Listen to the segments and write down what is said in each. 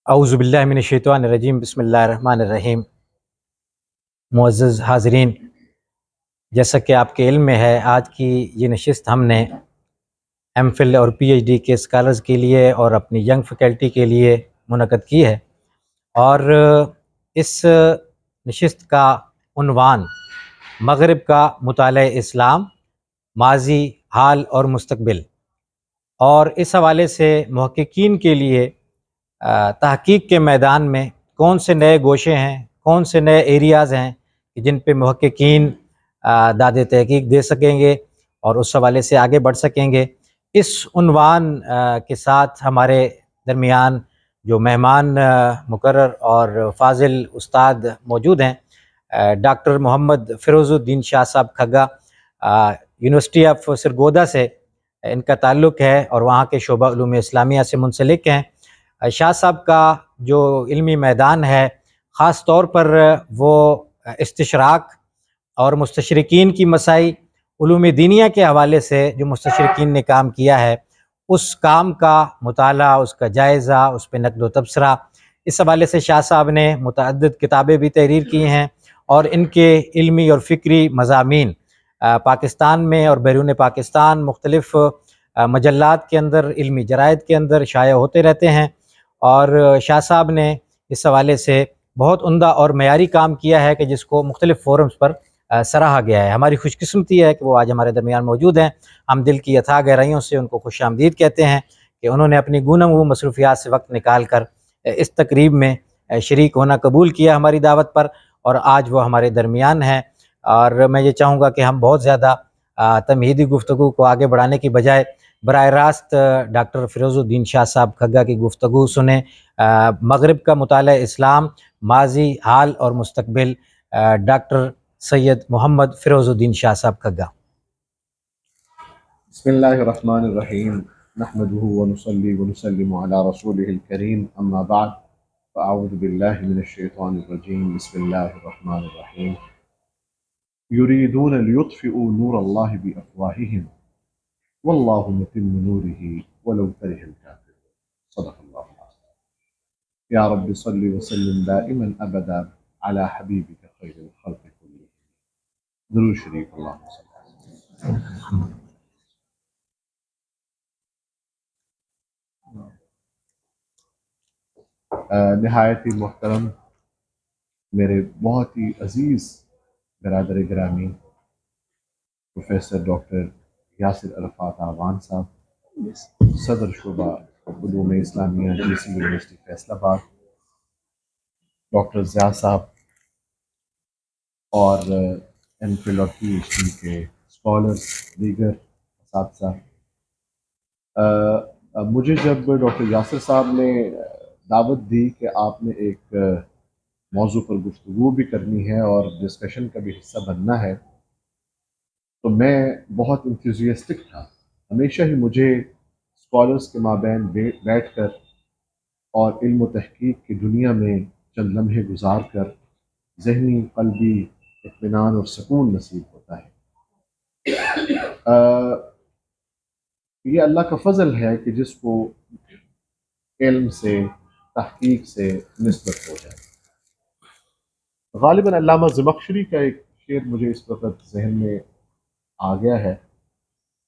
اعوذ باللہ من الشیطان الرجیم، بسم اللہ الرحمن الرحیم۔ معزز حاضرین، جیسا کہ آپ کے علم میں ہے، آج کی یہ نشست ہم نے ایم فل اور پی ایچ ڈی کے اسکالرز کے لیے اور اپنی ینگ فیکلٹی کے لیے منعقد کی ہے، اور اس نشست کا عنوان مغرب کا مطالعہ اسلام، ماضی، حال اور مستقبل، اور اس حوالے سے محققین کے لیے تحقیق کے میدان میں کون سے نئے گوشے ہیں، کون سے نئے ایریاز ہیں جن پہ محققین داد تحقیق دے سکیں گے اور اس حوالے سے آگے بڑھ سکیں گے۔ اس عنوان کے ساتھ ہمارے درمیان جو مہمان مقرر اور فاضل استاد موجود ہیں، ڈاکٹر محمد فیروز الدین شاہ صاحب کھگا، یونیورسٹی آف سرگودا سے ان کا تعلق ہے اور وہاں کے شعبہ علوم اسلامیہ سے منسلک ہیں۔ شاہ صاحب کا جو علمی میدان ہے، خاص طور پر وہ استشراق اور مستشرقین کی مسائل، علوم دینیہ کے حوالے سے جو مستشرقین نے کام کیا ہے، اس کام کا مطالعہ، اس کا جائزہ، اس پہ نقد و تبصرہ، اس حوالے سے شاہ صاحب نے متعدد کتابیں بھی تحریر کی ہیں، اور ان کے علمی اور فکری مضامین پاکستان میں اور بیرون پاکستان مختلف مجلات کے اندر، علمی جرائد کے اندر شائع ہوتے رہتے ہیں۔ اور شاہ صاحب نے اس حوالے سے بہت عمدہ اور معیاری کام کیا ہے کہ جس کو مختلف فورمز پر سراہا گیا ہے۔ ہماری خوش قسمتی ہے کہ وہ آج ہمارے درمیان موجود ہیں۔ ہم دل کی اتھاہ گہرائیوں سے ان کو خوش آمدید کہتے ہیں کہ انہوں نے اپنی گوناگوں مصروفیات سے وقت نکال کر اس تقریب میں شریک ہونا قبول کیا ہماری دعوت پر، اور آج وہ ہمارے درمیان ہیں۔ اور میں یہ چاہوں گا کہ ہم بہت زیادہ تمہیدی گفتگو کو آگے بڑھانے کی بجائے براہ راست ڈاکٹر فیروز الدین شاہ صاحب کھگا کی گفتگو سنیں۔ مغرب کا مطالعہ اسلام، ماضی، حال اور مستقبل، ڈاکٹر سید محمد فیروز الدین شاہ صاحب کھگا۔ بسم اللہ الرحمن الرحیم، نحمده ونصلي ونسلم على رسوله الكريم، اما بعد فاعوذ باللہ من الشیطان الرجیم، بسم اللہ الرحمن الرحیم۔ یریدون لیطفئوا نور اللہ بافواہہم واللہ متم نورہ ولو کرہ الکافرون، صدق اللہ العظیم۔ یا رب صل وسلم دائما ابدا على حبیبک خیر الخلق کلہم۔ درود شریف، اللہم صل علی سیدنا۔ نہایت ہی محترم میرے بہت ہی عزیز برادر گرامی پروفیسر ڈاکٹر یاسر عرفات اعوان صاحب، صدر شعبہ علوم اسلامیہ جی سی یونیورسٹی فیصل آباد، ڈاکٹر ضیاء صاحب اور ایم فل اور پی ایچ ڈی کے اسکالرس، دیگر اساتذہ۔ مجھے جب ڈاکٹر یاسر صاحب نے دعوت دی کہ آپ نے ایک موضوع پر گفتگو بھی کرنی ہے اور ڈسکشن کا بھی حصہ بننا ہے، تو میں بہت انتھوزیسٹک تھا۔ ہمیشہ ہی مجھے اسکالرس کے مابین بیٹھ کر اور علم و تحقیق کی دنیا میں چند لمحے گزار کر ذہنی قلبی اطمینان اور سکون نصیب ہوتا ہے۔ یہ اللہ کا فضل ہے کہ جس کو علم سے، تحقیق سے نسبت ہو جائے۔ غالباً علامہ زمخشری کا ایک شعر مجھے اس وقت ذہن میں آ گیا ہے۔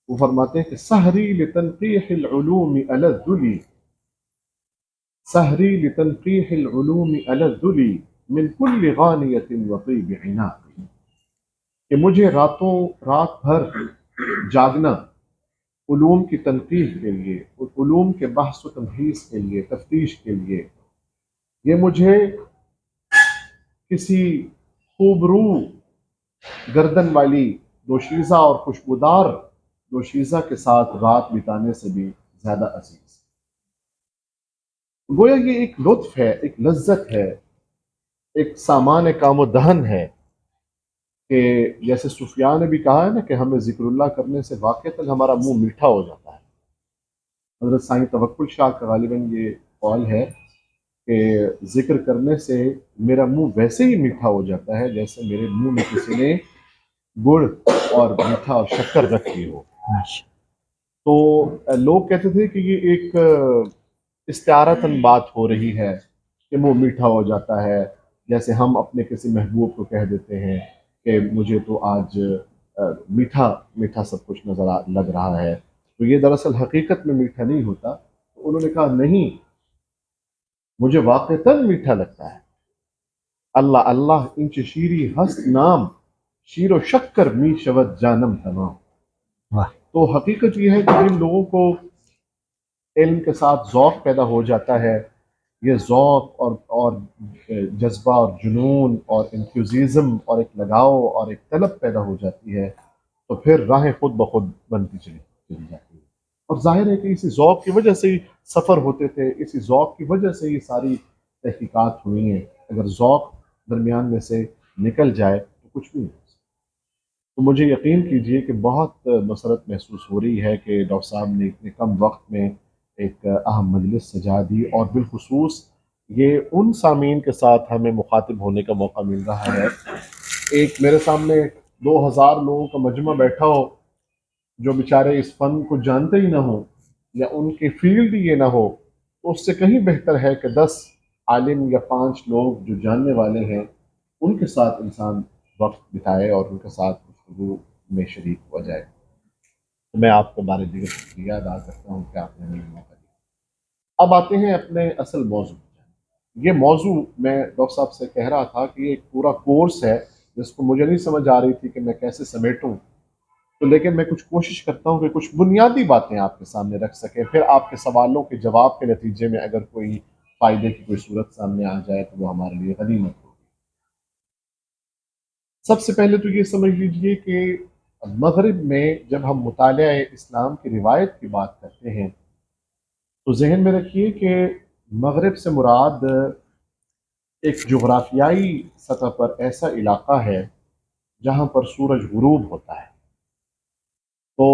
وہ فرماتے ہیں کہ سحری لتنقیح العلوم الذ لی، سحری لتنقیح العلوم الذ لی من کل غانیۃ وطیب عناق، کہ مجھے راتوں رات بھر جاگنا علوم کی تنقیح کے لیے، علوم کے بحث و تمہیز کے لیے، تفتیش کے لیے، یہ مجھے کسی خوبرو گردن والی دوشیزہ اور خوشبودار دوشیزہ کے ساتھ رات بتانے سے بھی زیادہ عزیز۔ گویا یہ ایک لطف ہے، ایک لذت ہے، ایک سامان کام و دہن ہے کہ جیسے صوفیاء نے بھی کہا ہے نا کہ ہمیں ذکر اللہ کرنے سے واقعتاً ہمارا منہ میٹھا ہو جاتا ہے۔ حضرت سائیں توکل شاہ کا غالباً یہ قول ہے کہ ذکر کرنے سے میرا منہ ویسے ہی میٹھا ہو جاتا ہے جیسے میرے منہ میں کسی نے گڑ اور میٹھا اور شکر رکھی ہو۔ تو لوگ کہتے تھے کہ یہ ایک استعارتاً بات ہو رہی ہے کہ منہ میٹھا ہو جاتا ہے، جیسے ہم اپنے کسی محبوب کو کہہ دیتے ہیں کہ مجھے تو آج میٹھا میٹھا سب کچھ لگ رہا ہے، تو یہ دراصل حقیقت میں میٹھا نہیں ہوتا۔ تو انہوں نے کہا نہیں، مجھے واقعتاً میٹھا لگتا ہے۔ اللہ اللہ انچ شیری ہست نام، شیر و شکر می شود جانم تمام۔ واہ، تو حقیقت یہ ہے کہ جن لوگوں کو علم کے ساتھ ذوق پیدا ہو جاتا ہے، یہ ذوق اور جذبہ اور جنون اور انتھیوزیزم اور ایک لگاؤ اور ایک طلب پیدا ہو جاتی ہے، تو پھر راہیں خود بخود بنتی چلی جاتی ہے۔ اور ظاہر ہے کہ اسی ذوق کی وجہ سے ہی سفر ہوتے تھے، اسی ذوق کی وجہ سے یہ ساری تحقیقات ہوئی ہیں۔ اگر ذوق درمیان میں سے نکل جائے تو کچھ بھی نہیں ہو سکتا۔ تو مجھے یقین کیجئے کہ بہت مسرت محسوس ہو رہی ہے کہ ڈاکٹر صاحب نے اتنے کم وقت میں ایک اہم مجلس سجا دی، اور بالخصوص یہ ان سامعین کے ساتھ ہمیں مخاطب ہونے کا موقع مل رہا ہے۔ ایک میرے سامنے 2000 لوگوں کا مجمع بیٹھا ہو جو بیچارے اس فن کو جانتے ہی نہ ہوں، یا ان کی فیلڈ یہ نہ ہو، تو اس سے کہیں بہتر ہے کہ 10 عالم یا 5 لوگ جو جاننے والے ہیں ان کے ساتھ انسان وقت بتائے اور ان کے ساتھ گفتگو میں شریک ہو جائے۔ تو میں آپ کے بارے دیگر شکریہ ادا کرتا ہوں کہ آپ نے ہمیں موقع دیا۔ اب آتے ہیں اپنے اصل موضوع پر۔ یہ موضوع میں ڈاکٹر صاحب سے کہہ رہا تھا کہ یہ ایک پورا کورس ہے جس کو مجھے نہیں سمجھ آ رہی تھی کہ میں کیسے سمیٹوں، تو لیکن میں کچھ کوشش کرتا ہوں کہ کچھ بنیادی باتیں آپ کے سامنے رکھ سکیں، پھر آپ کے سوالوں کے جواب کے نتیجے میں اگر کوئی فائدے کی کوئی صورت سامنے آ جائے تو وہ ہمارے لیے غنیمت ہوگی۔ سب سے پہلے تو یہ سمجھ لیجئے کہ مغرب میں جب ہم مطالعہ اسلام کی روایت کی بات کرتے ہیں تو ذہن میں رکھیے کہ مغرب سے مراد ایک جغرافیائی سطح پر ایسا علاقہ ہے جہاں پر سورج غروب ہوتا ہے۔ تو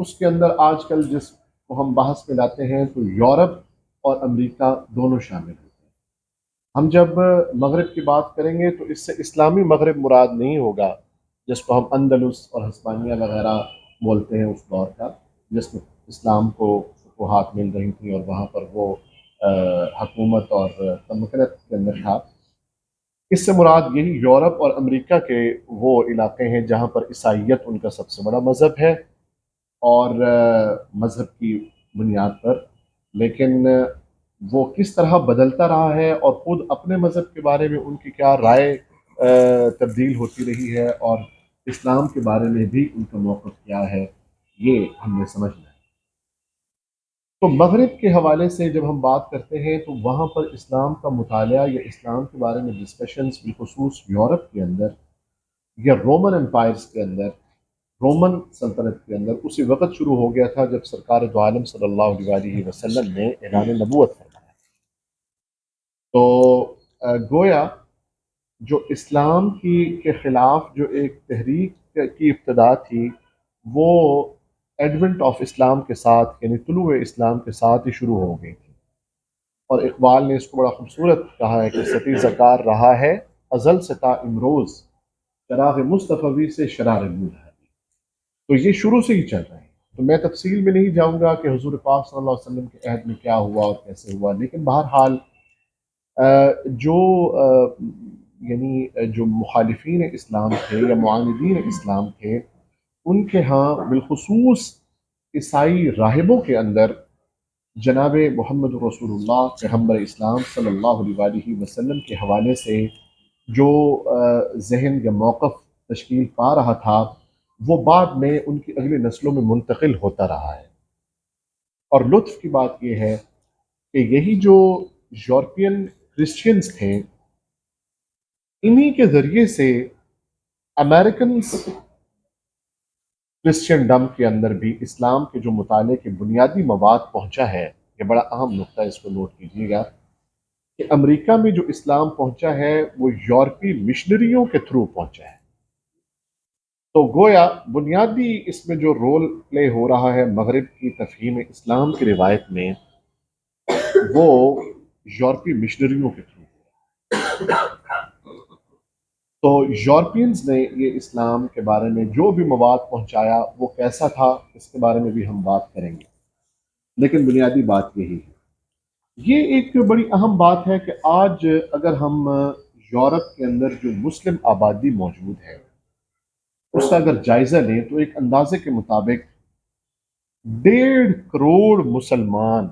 اس کے اندر آج کل جس کو ہم بحث میں لاتے ہیں تو یورپ اور امریکہ دونوں شامل ہوتے ہیں۔ ہم جب مغرب کی بات کریں گے تو اس سے اسلامی مغرب مراد نہیں ہوگا جس کو ہم اندلس اور ہسپانیہ وغیرہ بولتے ہیں اس دور کا، جس میں اسلام کو فتوحات مل رہی تھیں اور وہاں پر وہ حکومت اور تمکنت کے اندر تھا۔ اس سے مراد یہی یورپ اور امریکہ کے وہ علاقے ہیں جہاں پر عیسائیت ان کا سب سے بڑا مذہب ہے، اور مذہب کی بنیاد پر، لیکن وہ کس طرح بدلتا رہا ہے اور خود اپنے مذہب کے بارے میں ان کی کیا رائے تبدیل ہوتی رہی ہے، اور اسلام کے بارے میں بھی ان کا موقف کیا ہے، یہ ہم نے سمجھنا ہے۔ تو مغرب کے حوالے سے جب ہم بات کرتے ہیں تو وہاں پر اسلام کا مطالعہ یا اسلام کے بارے میں ڈسکشنز بالخصوص یورپ کے اندر یا رومن امپائرز کے اندر، رومن سلطنت کے اندر اسی وقت شروع ہو گیا تھا جب سرکار دو عالم صلی اللہ علیہ وسلم نے اعلان نبوت فرمایا۔ تو گویا جو اسلام کے خلاف جو ایک تحریک کی ابتدا تھی وہ ایڈونٹ آف اسلام کے ساتھ، یعنی طلوع اسلام کے ساتھ ہی شروع ہو گئی تھی۔ اور اقبال نے اس کو بڑا خوبصورت کہا ہے کہ ستیزہ کار رہا ہے ازل سے تا امروز، چراغ مصطفی سے شرار نور ہے۔ تو یہ شروع سے ہی چل رہے ہیں۔ تو میں تفصیل میں نہیں جاؤں گا کہ حضور پاک صلی اللہ علیہ وسلم کے عہد میں کیا ہوا اور کیسے ہوا، لیکن بہرحال جو یعنی جو مخالفین اسلام تھے یا معاندین اسلام تھے، ان کے ہاں بالخصوص عیسائی راہبوں کے اندر جناب محمد رسول اللہ پیغمبر اسلام صلی اللہ علیہ وسلم کے حوالے سے جو ذہن یا موقف تشکیل پا رہا تھا وہ بعد میں ان کی اگلی نسلوں میں منتقل ہوتا رہا ہے۔ اور لطف کی بات یہ ہے کہ یہی جو یورپین کرسچنز تھے، انہی کے ذریعے سے امریکنز کرسچن کے اندر بھی اسلام کے جو مطالعے کے بنیادی مواد پہنچا ہے۔ یہ بڑا اہم نقطہ، اس کو نوٹ کیجیے گا کہ امریکہ میں جو اسلام پہنچا ہے وہ یورپی مشنریوں کے تھرو پہنچا ہے۔ تو گویا بنیادی اس میں جو رول پلے ہو رہا ہے مغرب کی تفہیم اسلام کی روایت میں، وہ یورپی مشنریوں کے تھرو۔ تو یورپینز نے یہ اسلام کے بارے میں جو بھی مواد پہنچایا وہ کیسا تھا، اس کے بارے میں بھی ہم بات کریں گے، لیکن بنیادی بات یہی ہے۔ یہ ایک بڑی اہم بات ہے کہ آج اگر ہم یورپ کے اندر جو مسلم آبادی موجود ہے اس کا اگر جائزہ لیں تو ایک اندازے کے مطابق 1.5 کروڑ مسلمان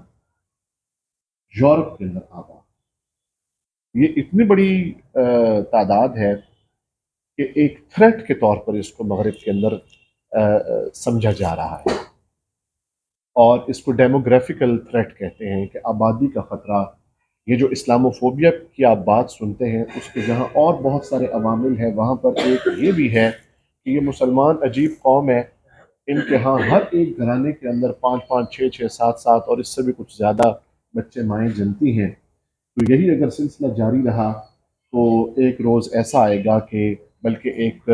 یورپ کے اندر آباد. یہ اتنی بڑی تعداد ہے کہ ایک تھریٹ کے طور پر اس کو مغرب کے اندر سمجھا جا رہا ہے، اور اس کو ڈیموگرافیکل تھریٹ کہتے ہیں کہ آبادی کا خطرہ. یہ جو اسلاموفوبیا کی آپ بات سنتے ہیں اس کے جہاں اور بہت سارے عوامل ہیں، وہاں پر ایک یہ بھی ہے کہ یہ مسلمان عجیب قوم ہے. ان کے ہاں ہر ایک گھرانے کے اندر 5 5 6 6 7 7 اور اس سے بھی کچھ زیادہ بچے مائیں جنتی ہیں. تو یہی اگر سلسلہ جاری رہا تو ایک روز ایسا آئے گا کہ بلکہ ایک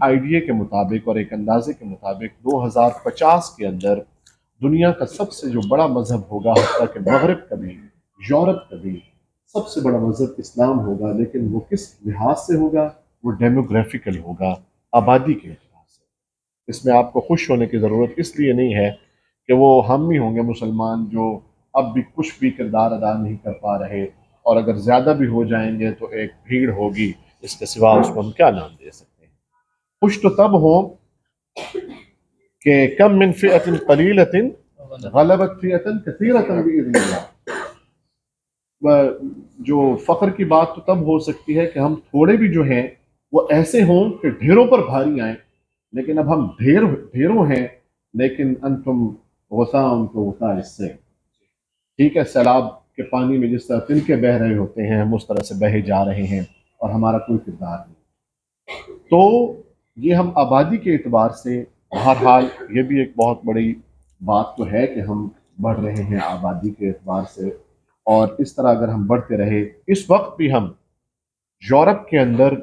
آئیڈیا کے مطابق اور ایک اندازے کے مطابق 2050 کے اندر دنیا کا سب سے جو بڑا مذہب ہوگا، حتیٰ کہ مغرب کا بھی، یورپ کا بھی سب سے بڑا مذہب اسلام ہوگا. لیکن وہ کس لحاظ سے ہوگا؟ وہ ڈیموگرافیکل ہوگا، آبادی کے اعتبار سے. اس میں آپ کو خوش ہونے کی ضرورت اس لیے نہیں ہے کہ وہ ہم ہی ہوں گے مسلمان جو اب بھی کچھ بھی کردار ادا نہیں کر پا رہے، اور اگر زیادہ بھی ہو جائیں گے تو ایک بھیڑ ہوگی، اس کے سوا اس کو ہم کیا نام دے سکتے ہیں. خوش تو تب ہوں کہ کم من فئۃ قلیلۃ غلبت فئۃ کثیرۃ باذن اللہ. جو فخر کی بات تو تب ہو سکتی ہے کہ ہم تھوڑے بھی جو ہیں وہ ایسے ہوں کہ ڈھیروں پر بھاری آئیں. لیکن اب ہم ڈھیروں ہیں، لیکن انتم غثاء تو غثاء اس سے. ٹھیک ہے، سیلاب کے پانی میں جس طرح تنکے بہہ رہے ہوتے ہیں ہم اس طرح سے بہے جا رہے ہیں اور ہمارا کوئی کردار نہیں. تو یہ ہم آبادی کے اعتبار سے بہرحال یہ بھی ایک بہت بڑی بات تو ہے کہ ہم بڑھ رہے ہیں آبادی کے اعتبار سے. اور اس طرح اگر ہم بڑھتے رہے، اس وقت بھی ہم یورپ کے اندر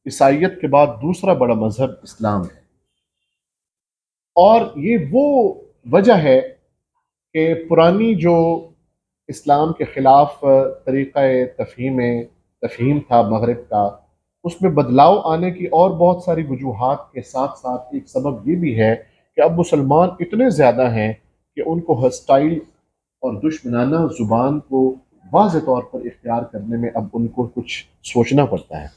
عیسائیت کے بعد دوسرا بڑا مذہب اسلام ہے. اور یہ وہ وجہ ہے کہ پرانی جو اسلام کے خلاف طریقہ تفہیم تھا مغرب کا، اس میں بدلاؤ آنے کی اور بہت ساری وجوہات کے ساتھ ساتھ ایک سبب یہ بھی ہے کہ اب مسلمان اتنے زیادہ ہیں کہ ان کو ہسٹائل اور دشمنانہ زبان کو واضح طور پر اختیار کرنے میں اب ان کو کچھ سوچنا پڑتا ہے.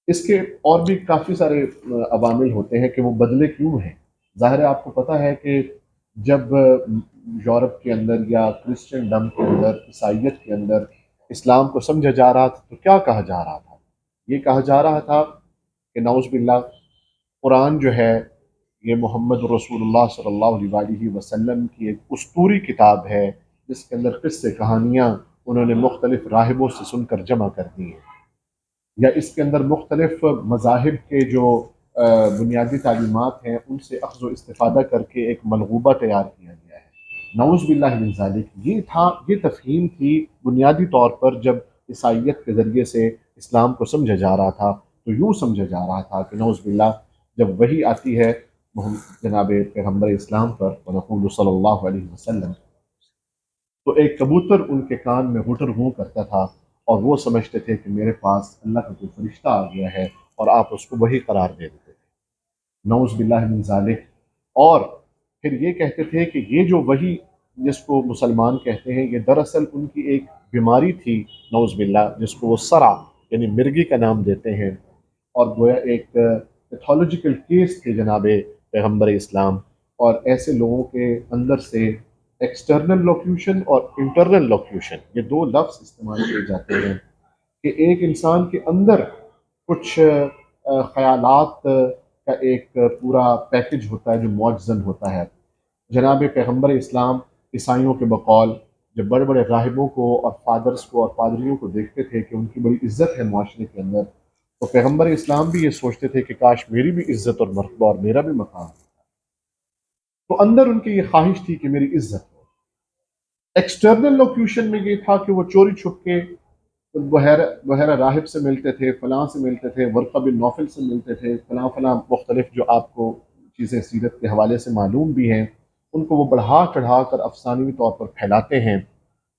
اس کے اور بھی کافی سارے عوامل ہوتے ہیں کہ وہ بدلے کیوں ہیں. ظاہر ہے آپ کو پتہ ہے کہ جب یورپ کے اندر یا کرسچن ڈم کے اندر، عیسائیت کے اندر اسلام کو سمجھا جا رہا تھا تو کیا کہا جا رہا تھا؟ یہ کہا جا رہا تھا کہ نعوذ باللہ قرآن جو ہے یہ محمد رسول اللہ صلی اللہ علیہ وسلم کی ایک اسطوری کتاب ہے جس کے اندر قصے کہانیاں انہوں نے مختلف راہبوں سے سن کر جمع کر دی ہیں، یا اس کے اندر مختلف مذاہب کے جو بنیادی تعلیمات ہیں ان سے اخذ و استفادہ کر کے ایک ملغوبہ تیار کیا گیا ہے. نعوذ باللہ من ذالک. یہ تفہیم تھی بنیادی طور پر جب عیسائیت کے ذریعے سے اسلام کو سمجھا جا رہا تھا تو یوں سمجھا جا رہا تھا کہ نعوذ باللہ جب وحی آتی ہے جناب پیغمبر اسلام پر ونقول صلی اللہ علیہ وسلم، تو ایک کبوتر ان کے کان میں غٹر غوں کرتا تھا اور وہ سمجھتے تھے کہ میرے پاس اللہ کا کوئی فرشتہ آ گیا ہے، اور آپ اس کو وہی قرار دے دیتے تھے. نعوذ باللہ من ذالک. اور پھر یہ کہتے تھے کہ یہ جو وہی جس کو مسلمان کہتے ہیں یہ دراصل ان کی ایک بیماری تھی، نعوذ باللہ، جس کو وہ سرا یعنی مرگی کا نام دیتے ہیں، اور گویا ایک پیتھولوجیکل کیس تھے جناب پیغمبر اسلام. اور ایسے لوگوں کے اندر سے ایکسٹرنل لوکیوشن اور انٹرنل لوکیوشن یہ دو لفظ استعمال کیے جاتے ہیں کہ ایک انسان کے اندر کچھ خیالات کا ایک پورا پیکج ہوتا ہے جو معجزن ہوتا ہے. جناب پیغمبر اسلام عیسائیوں کے بقول جب بڑے بڑے راہبوں کو اور فادرز کو اور پادریوں کو دیکھتے تھے کہ ان کی بڑی عزت ہے معاشرے کے اندر، تو پیغمبر اسلام بھی یہ سوچتے تھے کہ کاش میری بھی عزت اور مرتبہ اور میرا بھی مقام. تو اندر ان کی یہ خواہش تھی کہ میری عزت ہو. ایکسٹرنل لوکیوشن میں یہ تھا کہ وہ چوری چھپ کے بحیرہ راہب سے ملتے تھے، فلاں سے ملتے تھے، ورقہ بن نوفل سے ملتے تھے، فلاں فلاں مختلف جو آپ کو چیزیں سیرت کے حوالے سے معلوم بھی ہیں ان کو وہ بڑھا چڑھا کر افسانوی طور پر پھیلاتے ہیں،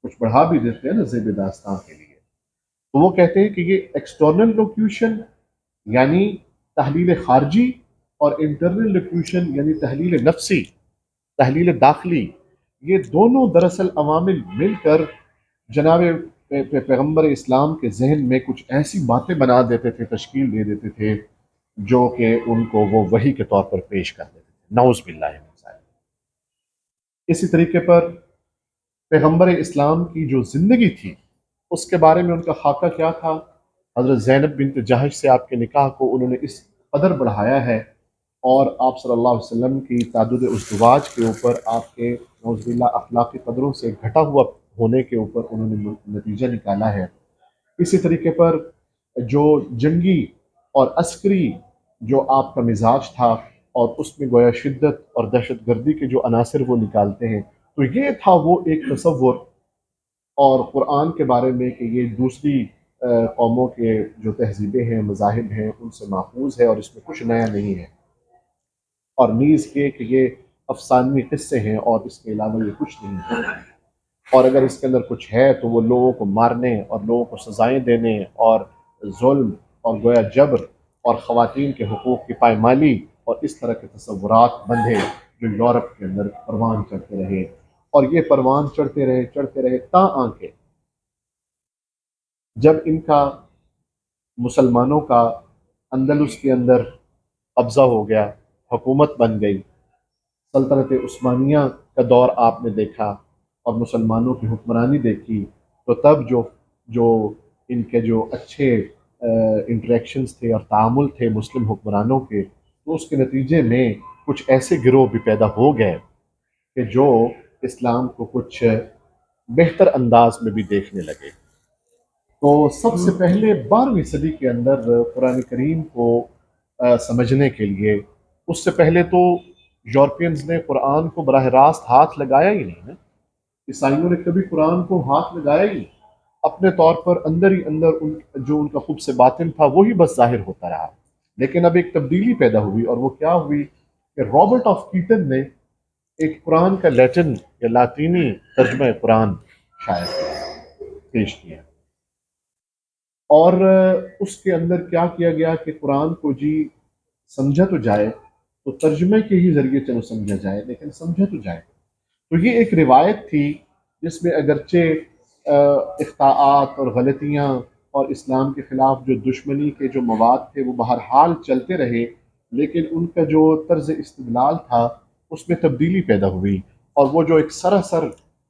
کچھ بڑھا بھی دیتے ہیں نا زیب داستان کے لیے. تو وہ کہتے ہیں کہ یہ ایکسٹرنل لوکیوشن یعنی تحلیل خارجی اور انٹرنل لوکیوشن یعنی تحلیل نفسی، تحلیل داخلی، یہ دونوں دراصل عوامل مل کر جناب پیغمبر اسلام کے ذہن میں کچھ ایسی باتیں بنا دیتے تھے، تشکیل دے دیتے تھے جو کہ ان کو وہ وحی کے طور پر پیش کر دیتے تھے، نعوذ باللہ من ذالک۔ اسی طریقے پر پیغمبر اسلام کی جو زندگی تھی اس کے بارے میں ان کا خاکہ کیا تھا؟ حضرت زینب بنت جہش سے آپ کے نکاح کو انہوں نے اس قدر بڑھایا ہے، اور آپ صلی اللہ علیہ وسلم کی تعدد ازدواج کے اوپر آپ کے نعوذ باللہ اخلاقی قدروں سے گھٹا ہوا ہونے کے اوپر انہوں نے نتیجہ نکالا ہے۔ اسی طریقے پر جو جنگی اور عسکری جو آپ کا مزاج تھا، اور اس میں گویا شدت اور دہشت گردی کے جو عناصر وہ نکالتے ہیں، تو یہ تھا وہ ایک تصور اور قرآن کے بارے میں کہ یہ دوسری قوموں کے جو تہذیبیں ہیں، مذاہب ہیں، ان سے ماخوذ ہے اور اس میں کچھ نیا نہیں ہے، اور نیز یہ کہ یہ افسانوی قصے ہیں اور اس کے علاوہ یہ کچھ نہیں ہے، اور اگر اس کے اندر کچھ ہے تو وہ لوگوں کو مارنے اور لوگوں کو سزائیں دینے اور ظلم اور گویا جبر اور خواتین کے حقوق کی پائمالی اور اس طرح کے تصورات بندھے جو یورپ کے اندر پروان چڑھتے رہے، اور یہ پروان چڑھتے رہے تا آنکہ جب ان کا مسلمانوں کا اندلس کے اندر قبضہ ہو گیا، حکومت بن گئی، سلطنت عثمانیہ کا دور آپ نے دیکھا اور مسلمانوں کی حکمرانی دیکھی، تو تب جو ان کے جو اچھے انٹریکشنز تھے اور تعامل تھے مسلم حکمرانوں کے، تو اس کے نتیجے میں کچھ ایسے گروہ بھی پیدا ہو گئے کہ جو اسلام کو کچھ بہتر انداز میں بھی دیکھنے لگے۔ تو سب سے پہلے 12ویں صدی کے اندر قرآن کریم کو سمجھنے کے لیے، اس سے پہلے تو یورپینز نے قرآن کو براہ راست ہاتھ لگایا ہی نہیں ہے، عیسائیوں نے کبھی قرآن کو ہاتھ لگایا ہی نہیں، اپنے طور پر اندر ہی اندر جو ان کا خوب سے باطن تھا وہی بس ظاہر ہوتا رہا۔ لیکن اب ایک تبدیلی پیدا ہوئی، اور وہ کیا ہوئی کہ رابرٹ آف کیٹن نے ایک قرآن کا لیٹن یا لاطینی ترجمہ قرآن شائع کیا، پیش کیا، اور اس کے اندر کیا کیا گیا کہ قرآن کو جی سمجھا تو جائے، تو ترجمے کے ہی ذریعے چلو سمجھا جائے، لیکن سمجھا تو جائے۔ تو یہ ایک روایت تھی جس میں اگرچہ اخطاءات اور غلطیاں اور اسلام کے خلاف جو دشمنی کے جو مواد تھے وہ بہرحال چلتے رہے، لیکن ان کا جو طرز استدلال تھا اس میں تبدیلی پیدا ہوئی، اور وہ جو ایک سراسر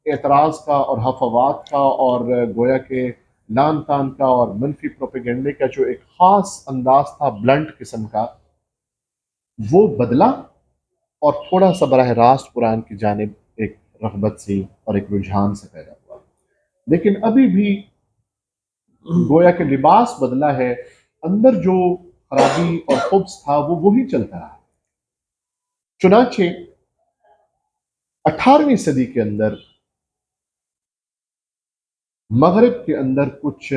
اعتراض کا اور حفوات کا اور گویا کہ لان تان کا اور منفی پروپیگنڈے کا جو ایک خاص انداز تھا بلنٹ قسم کا، وہ بدلا اور تھوڑا سا براہ راست قرآن کی جانب ایک رغبت سی اور ایک رجحان سے پیدا ہوا۔ لیکن ابھی بھی گویا کہ لباس بدلا ہے، اندر جو خرابی اور خبث تھا وہ وہی چلتا رہا۔ چنانچہ 18ویں صدی کے اندر مغرب کے اندر کچھ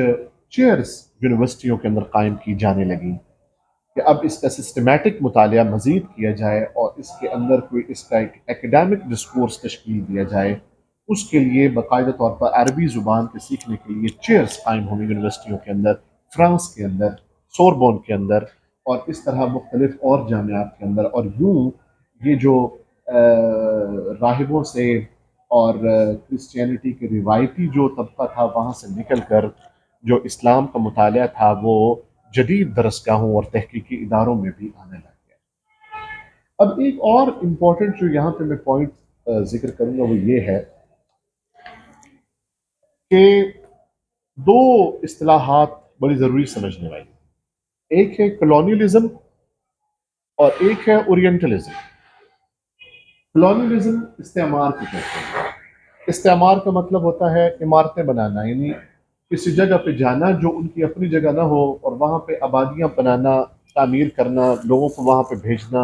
چیئرز یونیورسٹیوں کے اندر قائم کی جانے لگیں کہ اب اس کا سسٹمیٹک مطالعہ مزید کیا جائے اور اس کے اندر کوئی اس کا ایک ایکڈیمک ڈسکورس تشکیل دیا جائے۔ اس کے لیے باقاعدہ طور پر عربی زبان کے سیکھنے کے لیے چیئرز قائم ہوئی یونیورسٹیوں کے اندر، فرانس کے اندر، سوربون کے اندر، اور اس طرح مختلف اور جامعات کے اندر، اور یوں یہ جو راہبوں سے اور کرسچینٹی کے روایتی جو طبقہ تھا وہاں سے نکل کر جو اسلام کا مطالعہ تھا وہ جدید درسگاہوں اور تحقیقی اداروں میں بھی آنے لگ گیا۔ اب ایک اور امپورٹنٹ جو یہاں پہ میں پوائنٹ ذکر کروں گا وہ یہ ہے کہ دو اصطلاحات بڑی ضروری سمجھنے والی، ایک ہے کلونیلزم اور ایک ہے اورینٹلزم۔ کلونیلزم استعمار کو کہتے ہیں۔ استعمار کا مطلب ہوتا ہے عمارتیں بنانا، یعنی کسی جگہ پہ جانا جو ان کی اپنی جگہ نہ ہو اور وہاں پہ آبادیاں بنانا، تعمیر کرنا، لوگوں کو وہاں پہ بھیجنا،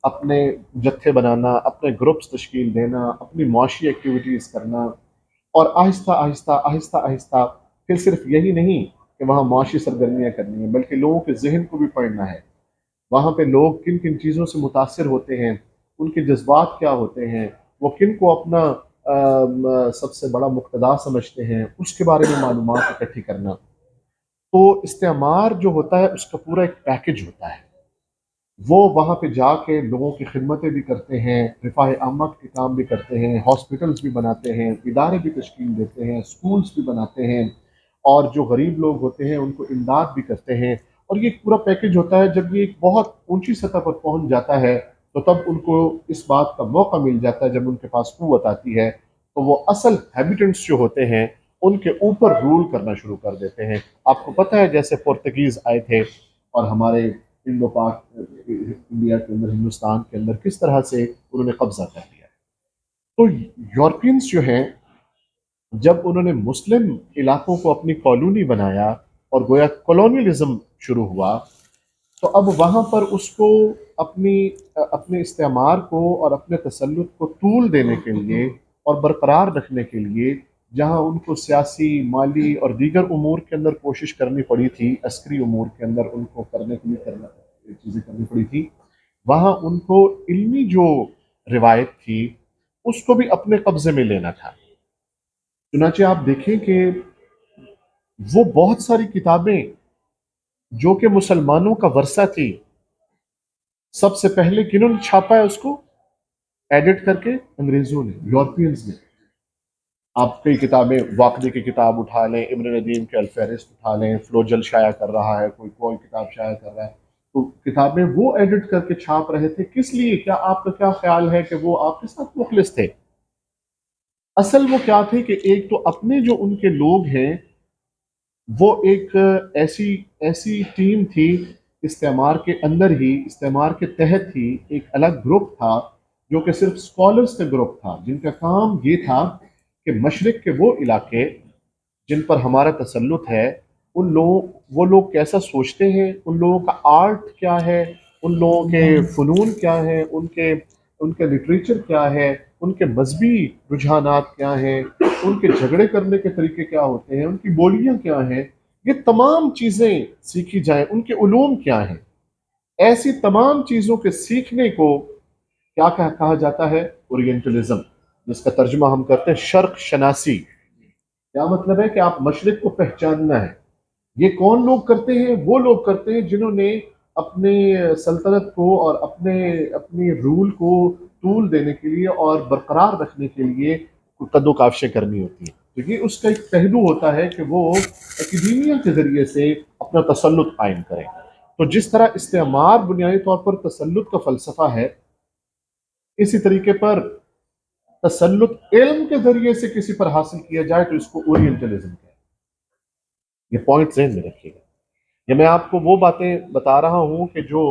اپنے جتھے بنانا، اپنے گروپس تشکیل دینا، اپنی معاشی ایکٹیویٹیز کرنا، اور آہستہ آہستہ آہستہ آہستہ پھر صرف یہی نہیں کہ وہاں معاشی سرگرمیاں کرنی ہیں بلکہ لوگوں کے ذہن کو بھی پڑھنا ہے، وہاں پہ لوگ کن کن چیزوں سے متاثر ہوتے ہیں، ان کے جذبات کیا ہوتے ہیں، وہ کن کو اپنا سب سے بڑا مقتدا سمجھتے ہیں، اس کے بارے میں معلومات اکٹھی کرنا۔ تو استعمار جو ہوتا ہے اس کا پورا ایک پیکج ہوتا ہے، وہ وہاں پہ جا کے لوگوں کی خدمتیں بھی کرتے ہیں، رفاہ عامہ کے کام بھی کرتے ہیں، ہاسپٹلس بھی بناتے ہیں، ادارے بھی تشکیل دیتے ہیں، اسکولس بھی بناتے ہیں، اور جو غریب لوگ ہوتے ہیں ان کو امداد بھی کرتے ہیں۔ اور یہ پورا پیکج ہوتا ہے۔ جب یہ ایک بہت اونچی سطح پر پہنچ جاتا ہے تو تب ان کو اس بات کا موقع مل جاتا ہے، جب ان کے پاس قوت آتی ہے تو وہ اصل ہیبیٹنٹس جو ہوتے ہیں ان کے اوپر رول کرنا شروع کر دیتے ہیں۔ آپ کو پتہ ہے جیسے پرتگیز آئے تھے اور ہمارے انڈو پاک انڈیا کے اندر، ہندوستان کے اندر کس طرح سے انہوں نے قبضہ کر لیا۔ تو یورپینس جو ہیں، جب انہوں نے مسلم علاقوں کو اپنی کالونی بنایا اور گویا کولونیلزم شروع ہوا، تو اب وہاں پر اس کو اپنے استعمار کو اور اپنے تسلط کو طول دینے کے لیے اور برقرار رکھنے کے لیے، جہاں ان کو سیاسی، مالی اور دیگر امور کے اندر کوشش کرنی پڑی تھی، عسکری امور کے اندر ان کو کرنے کے لیے چیزیں کرنی پڑی تھی، وہاں ان کو علمی جو روایت تھی اس کو بھی اپنے قبضے میں لینا تھا۔ چنانچہ آپ دیکھیں کہ وہ بہت ساری کتابیں جو کہ مسلمانوں کا ورثہ تھی، سب سے پہلے کنہوں نے چھاپا ہے اس کو؟ ایڈٹ کر کے انگریزوں نے، یورپینز نے۔ آپ کئی کتابیں، واقدی کی کتاب اٹھا لیں، ابن ندیم کے الفہرست اٹھا لیں، فلوجل شائع کر رہا ہے، کوئی کتاب شائع کر رہا ہے، تو کتابیں وہ ایڈٹ کر کے چھاپ رہے تھے۔ کس لیے؟ کیا آپ کا کیا خیال ہے کہ وہ آپ کے ساتھ مخلص تھے؟ اصل وہ کیا تھے کہ ایک تو اپنے جو ان کے لوگ ہیں، وہ ایک ایسی ٹیم تھی، استعمار کے اندر ہی، استعمار کے تحت ہی ایک الگ گروپ تھا جو کہ صرف اسکالرس کا گروپ تھا، جن کا کام یہ تھا کہ مشرق کے وہ علاقے جن پر ہمارا تسلط ہے، وہ لوگ کیسا سوچتے ہیں، ان لوگوں کا آرٹ کیا ہے، ان لوگوں کے فنون کیا ہے، ان کے لٹریچر کیا ہے، ان کے مذہبی رجحانات کیا ہیں، ان کے جھگڑے کرنے کے طریقے کیا ہوتے ہیں، ان کی بولیاں کیا ہیں، یہ تمام چیزیں سیکھی جائیں، ان کے علوم کیا ہیں۔ ایسی تمام چیزوں کے سیکھنے کو کیا کہا جاتا ہے؟ اورینٹلزم، جس کا ترجمہ ہم کرتے ہیں شرق شناسی۔ کیا مطلب ہے؟ کہ آپ مشرق کو پہچاننا ہے۔ یہ کون لوگ کرتے ہیں؟ وہ لوگ کرتے ہیں جنہوں نے اپنے سلطنت کو اور اپنے رول کو طول دینے کے لیے اور برقرار رکھنے کے لیے قد و کاوشیں کرنی ہوتی ہیں۔ تو یہ اس کا ایک پہلو ہوتا ہے کہ وہ اکیڈیمیا کے ذریعے سے اپنا تسلط قائم کریں۔ تو جس طرح استعمار بنیادی طور پر تسلط کا فلسفہ ہے، اسی طریقے پر تسلط علم کے ذریعے سے کسی پر حاصل کیا جائے تو اس کو اورینٹلزم کہتے ہیں۔ یہ پوائنٹ ذہن میں رکھیے گا۔ یہ میں آپ کو وہ باتیں بتا رہا ہوں کہ جو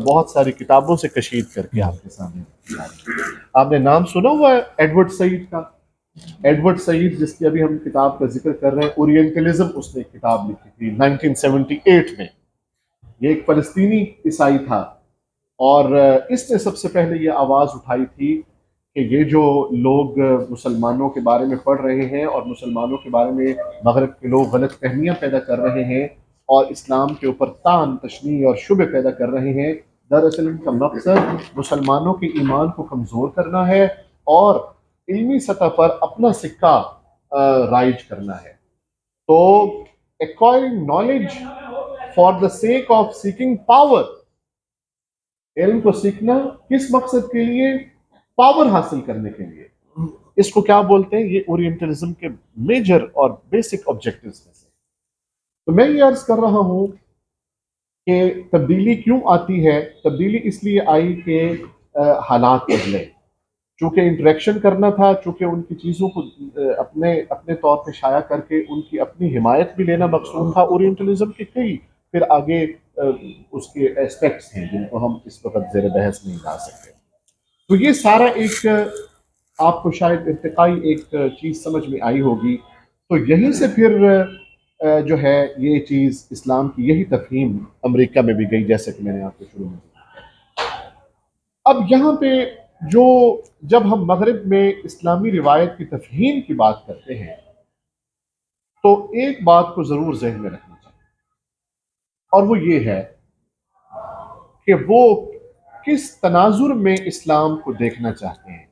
بہت ساری کتابوں سے کشید کر کے آپ کے سامنے۔ آپ نے نام سنا ہوا ہے ایڈورڈ سعید کا؟ ایڈورڈ سعید، جس کی ابھی ہم کتاب کا ذکر کر رہے ہیں، اورینٹلزم، اس نے ایک کتاب لکھی تھی 1978 میں۔ یہ ایک فلسطینی عیسائی تھا، اور اس نے سب سے پہلے یہ آواز اٹھائی تھی کہ یہ جو لوگ مسلمانوں کے بارے میں پڑھ رہے ہیں اور مسلمانوں کے بارے میں مغرب کے لوگ غلط فہمیاں پیدا کر رہے ہیں اور اسلام کے اوپر طعن، تشنیع اور شبہ پیدا کر رہے ہیں، دراصل ان کا مقصد مسلمانوں کے ایمان کو کمزور کرنا ہے اور علمی سطح پر اپنا سکہ رائج کرنا ہے۔ تو acquiring knowledge for the sake of seeking power، علم کو سیکھنا کس مقصد کے لیے؟ پاور حاصل کرنے کے لیے۔ اس کو کیا بولتے ہیں؟ یہ اورینٹلزم کے میجر اور بیسک آبجیکٹیوز میں سے۔ تو میں یہ عرض کر رہا ہوں کہ تبدیلی کیوں آتی ہے؟ تبدیلی اس لیے آئی کہ حالات بدلے، چونکہ انٹریکشن کرنا تھا، چونکہ ان کی چیزوں کو اپنے طور پہ شائع کر کے ان کی اپنی حمایت بھی لینا مقصود تھا۔ اورینٹلزم کے کئی پھر آگے اس کے ایسپیکٹس ہیں جن کو ہم اس وقت زیر بحث نہیں لا سکتے۔ تو یہ سارا ایک آپ کو شاید ارتقائی ایک چیز سمجھ میں آئی ہوگی۔ تو یہیں سے پھر جو ہے یہ چیز اسلام کی یہی تفہیم امریکہ میں بھی گئی، جیسے کہ میں نے آپ کو شروع میں کہا۔ اب یہاں پہ جب ہم مغرب میں اسلامی روایت کی تفہیم کی بات کرتے ہیں تو ایک بات کو ضرور ذہن میں رکھنا چاہیے، اور وہ یہ ہے کہ وہ کس تناظر میں اسلام کو دیکھنا چاہتے ہیں،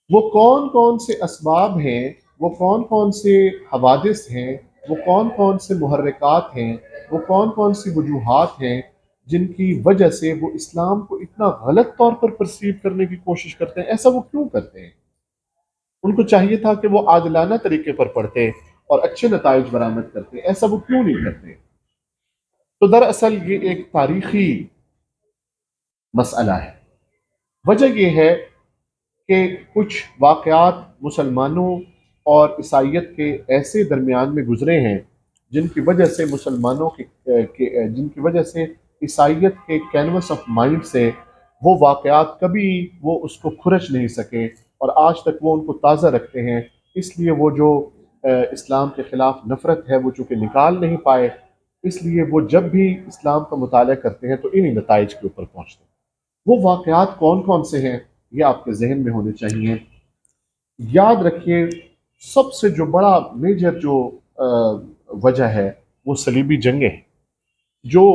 وہ کون کون سے اسباب ہیں، وہ کون کون سے حوادث ہیں، وہ کون کون سے محرکات ہیں، وہ کون کون سی وجوہات ہیں جن کی وجہ سے وہ اسلام کو اتنا غلط طور پر پرسیو کرنے کی کوشش کرتے ہیں، ایسا وہ کیوں کرتے ہیں؟ ان کو چاہیے تھا کہ وہ عادلانہ طریقے پر پڑھتے اور اچھے نتائج برآمد کرتے، ایسا وہ کیوں نہیں کرتے؟ تو دراصل یہ ایک تاریخی مسئلہ ہے۔ وجہ یہ ہے کہ کچھ واقعات مسلمانوں اور عیسائیت کے ایسے درمیان میں گزرے ہیں جن کی وجہ سے مسلمانوں جن کی وجہ سے عیسائیت کے کینوس آف مائنڈ سے وہ واقعات کبھی وہ اس کو کھرچ نہیں سکے، اور آج تک وہ ان کو تازہ رکھتے ہیں۔ اس لیے وہ جو اسلام کے خلاف نفرت ہے وہ چونکہ نکال نہیں پائے، اس لیے وہ جب بھی اسلام کا مطالعہ کرتے ہیں تو انہی نتائج کے اوپر پہنچتے ہیں۔ وہ واقعات کون کون سے ہیں یہ آپ کے ذہن میں ہونے چاہیے۔ یاد رکھیے، سب سے جو بڑا میجر جو وجہ ہے وہ صلیبی جنگیں ہیں، جو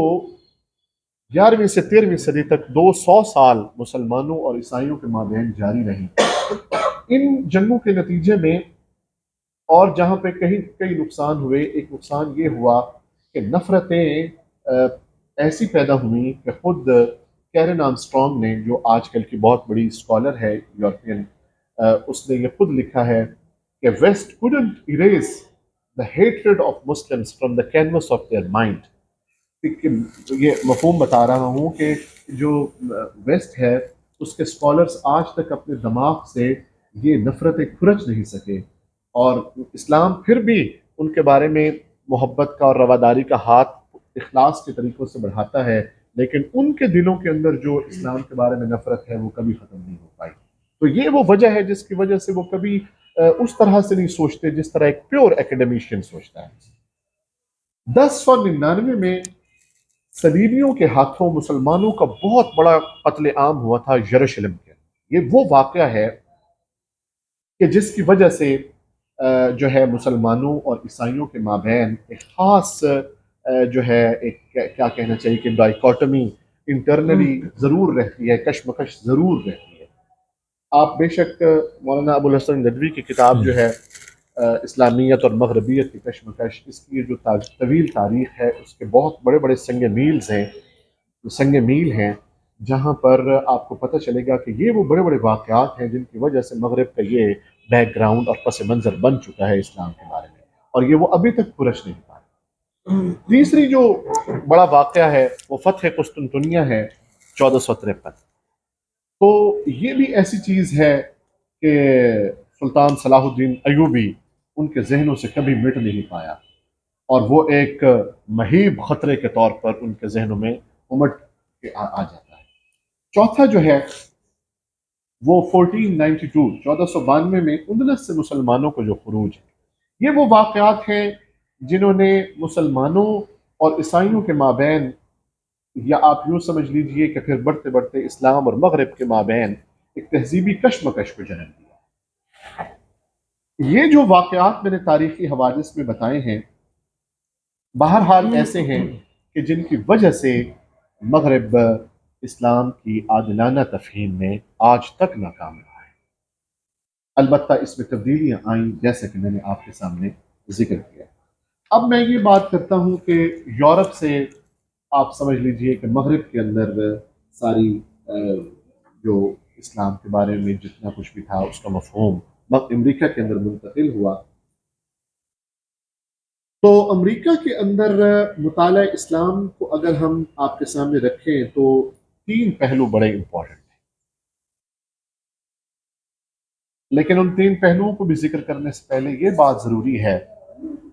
11ویں سے 13ویں صدی تک 200 سال مسلمانوں اور عیسائیوں کے مابین جاری رہیں۔ ان جنگوں کے نتیجے میں اور جہاں پہ کئی نقصان ہوئے، ایک نقصان یہ ہوا کہ نفرتیں ایسی پیدا ہوئیں کہ خود کیرن آرمسٹرانگ نے، جو آج کل کی بہت بڑی اسکالر ہے یورپین، اس نے یہ خود لکھا ہے کہ waste couldn't erase the hatred of Muslims from the canvas of their mind۔ یہ مفہوم بتا رہا ہوں کہ جو ویسٹ ہے اس کے اسکالرس آج تک اپنے دماغ سے یہ نفرتیں کھرچ نہیں سکے، اور اسلام پھر بھی ان کے بارے میں محبت کا اور رواداری کا ہاتھ اخلاص کے طریقوں سے بڑھاتا ہے، لیکن ان کے دلوں کے اندر جو اسلام کے بارے میں نفرت ہے وہ کبھی ختم نہیں ہو پائی۔ تو یہ وہ وجہ ہے جس کی وجہ سے وہ کبھی اس طرح سے نہیں سوچتے جس طرح ایک پیور ایکیڈیمیشین سوچتا ہے۔ 1099 میں صلیبیوں کے ہاتھوں مسلمانوں کا بہت بڑا قتل عام ہوا تھا یروشلم کے۔ یہ وہ واقعہ ہے کہ جس کی وجہ سے جو ہے مسلمانوں اور عیسائیوں کے مابین ایک خاص جو ہے ایک کیا کہنا چاہیے کہ ڈائیکاٹمی انٹرنلی ضرور رہتی ہے، کشمکش ضرور رہتی ہے۔ آپ بے شک مولانا ابو الحسن ندوی کی کتاب جو ہے اسلامیت اور مغربیت کی کشمکش، اس کی جو طویل تاریخ ہے اس کے بہت بڑے بڑے سنگ میل ہیں جہاں پر آپ کو پتہ چلے گا کہ یہ وہ بڑے بڑے واقعات ہیں جن کی وجہ سے مغرب کا یہ بیک گراؤنڈ اور پس منظر بن چکا ہے اسلام کے بارے میں، اور یہ وہ ابھی تک پرش نہیں پایا۔ تیسری جو بڑا واقعہ ہے وہ فتح قسطنطنیہ ہے 1453۔ تو یہ بھی ایسی چیز ہے کہ سلطان صلاح الدین ایوبی ان کے ذہنوں سے کبھی مٹ نہیں پایا، اور وہ ایک مہیب خطرے کے طور پر ان کے ذہنوں میں امٹ کے آ جاتا ہے۔ چوتھا جو ہے وہ 1492 میں اندلس سے مسلمانوں کو جو خروج ہے، یہ وہ واقعات ہیں جنہوں نے مسلمانوں اور عیسائیوں کے مابین، یا آپ یوں سمجھ لیجئے کہ پھر بڑھتے بڑھتے اسلام اور مغرب کے مابین ایک تہذیبی کشمکش کو جنم دیا۔ یہ جو واقعات میں نے تاریخی حوادث میں بتائے ہیں بہرحال ایسے ہیں کہ جن کی وجہ سے مغرب اسلام کی عادلانہ تفہیم میں آج تک ناکام رہا ہے۔ البتہ اس میں تبدیلیاں آئیں جیسے کہ میں نے آپ کے سامنے ذکر کیا۔ اب میں یہ بات کرتا ہوں کہ یورپ سے آپ سمجھ لیجئے کہ مغرب کے اندر ساری جو اسلام کے بارے میں جتنا کچھ بھی تھا اس کا مفہوم امریکہ کے اندر منتقل ہوا۔ تو امریکہ کے اندر مطالعہ اسلام کو اگر ہم آپ کے سامنے رکھیں تو 3 پہلو بڑے امپورٹنٹ ہیں، لیکن ان 3 پہلوؤں کو بھی ذکر کرنے سے پہلے یہ بات ضروری ہے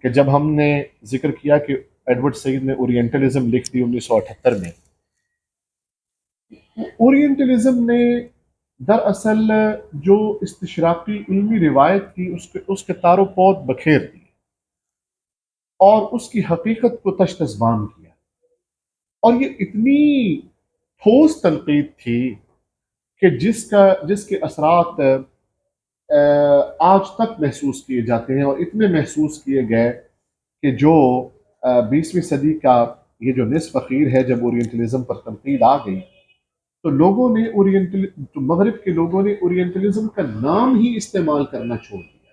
کہ جب ہم نے ذکر کیا کہ ایڈورڈ سعید نے اورینٹلزم لکھ دی 1978 میں، اورینٹلزم نے دراصل جو استشراقی علمی روایت تھی اس کے تار و پود بکھیر دی اور اس کی حقیقت کو تشت زبان کیا، اور یہ اتنی ٹھوس تنقید تھی کہ جس کے اثرات آج تک محسوس کیے جاتے ہیں، اور اتنے محسوس کیے گئے کہ جو 20ویں صدی کا یہ جو نصف اخیر ہے جب اورینٹلزم پر تنقید آ گئی تو مغرب کے لوگوں نے اورینٹلزم کا نام ہی استعمال کرنا چھوڑ دیا۔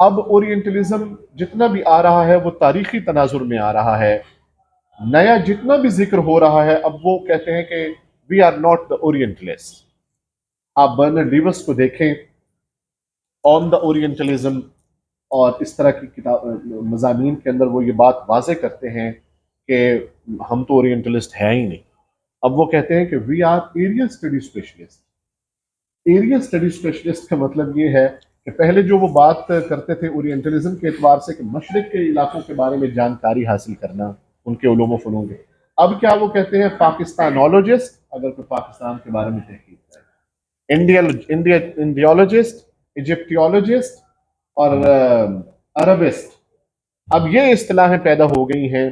اب اورینٹلزم جتنا بھی آ رہا ہے وہ تاریخی تناظر میں آ رہا ہے، نیا جتنا بھی ذکر ہو رہا ہے اب وہ کہتے ہیں کہ we are not the orientalist. آپ برنرڈ ڈیوس کو دیکھیں آن دا اورینٹلزم اور اس طرح کی کتاب مضامین کے اندر وہ یہ بات واضح کرتے ہیں کہ ہم تو اورینٹلسٹ ہیں ہی نہیں. اب وہ کہتے ہیں کہ we are area study specialist. Area study specialist کا مطلب یہ ہے کہ پہلے جو وہ بات کرتے تھے اورینٹلزم کے اعتبار سے کہ مشرق کے علاقوں کے بارے میں جانکاری حاصل کرنا ان کے علوم و فنون کے، اب کیا وہ کہتے ہیں پاکستانولوجسٹ اگر کوئی پاکستان کے بارے میں تحقیق کرے، انڈیالوجسٹ، ایجپٹیولوجسٹ اور عربسٹ. اب یہ اصطلاحیں پیدا ہو گئی ہیں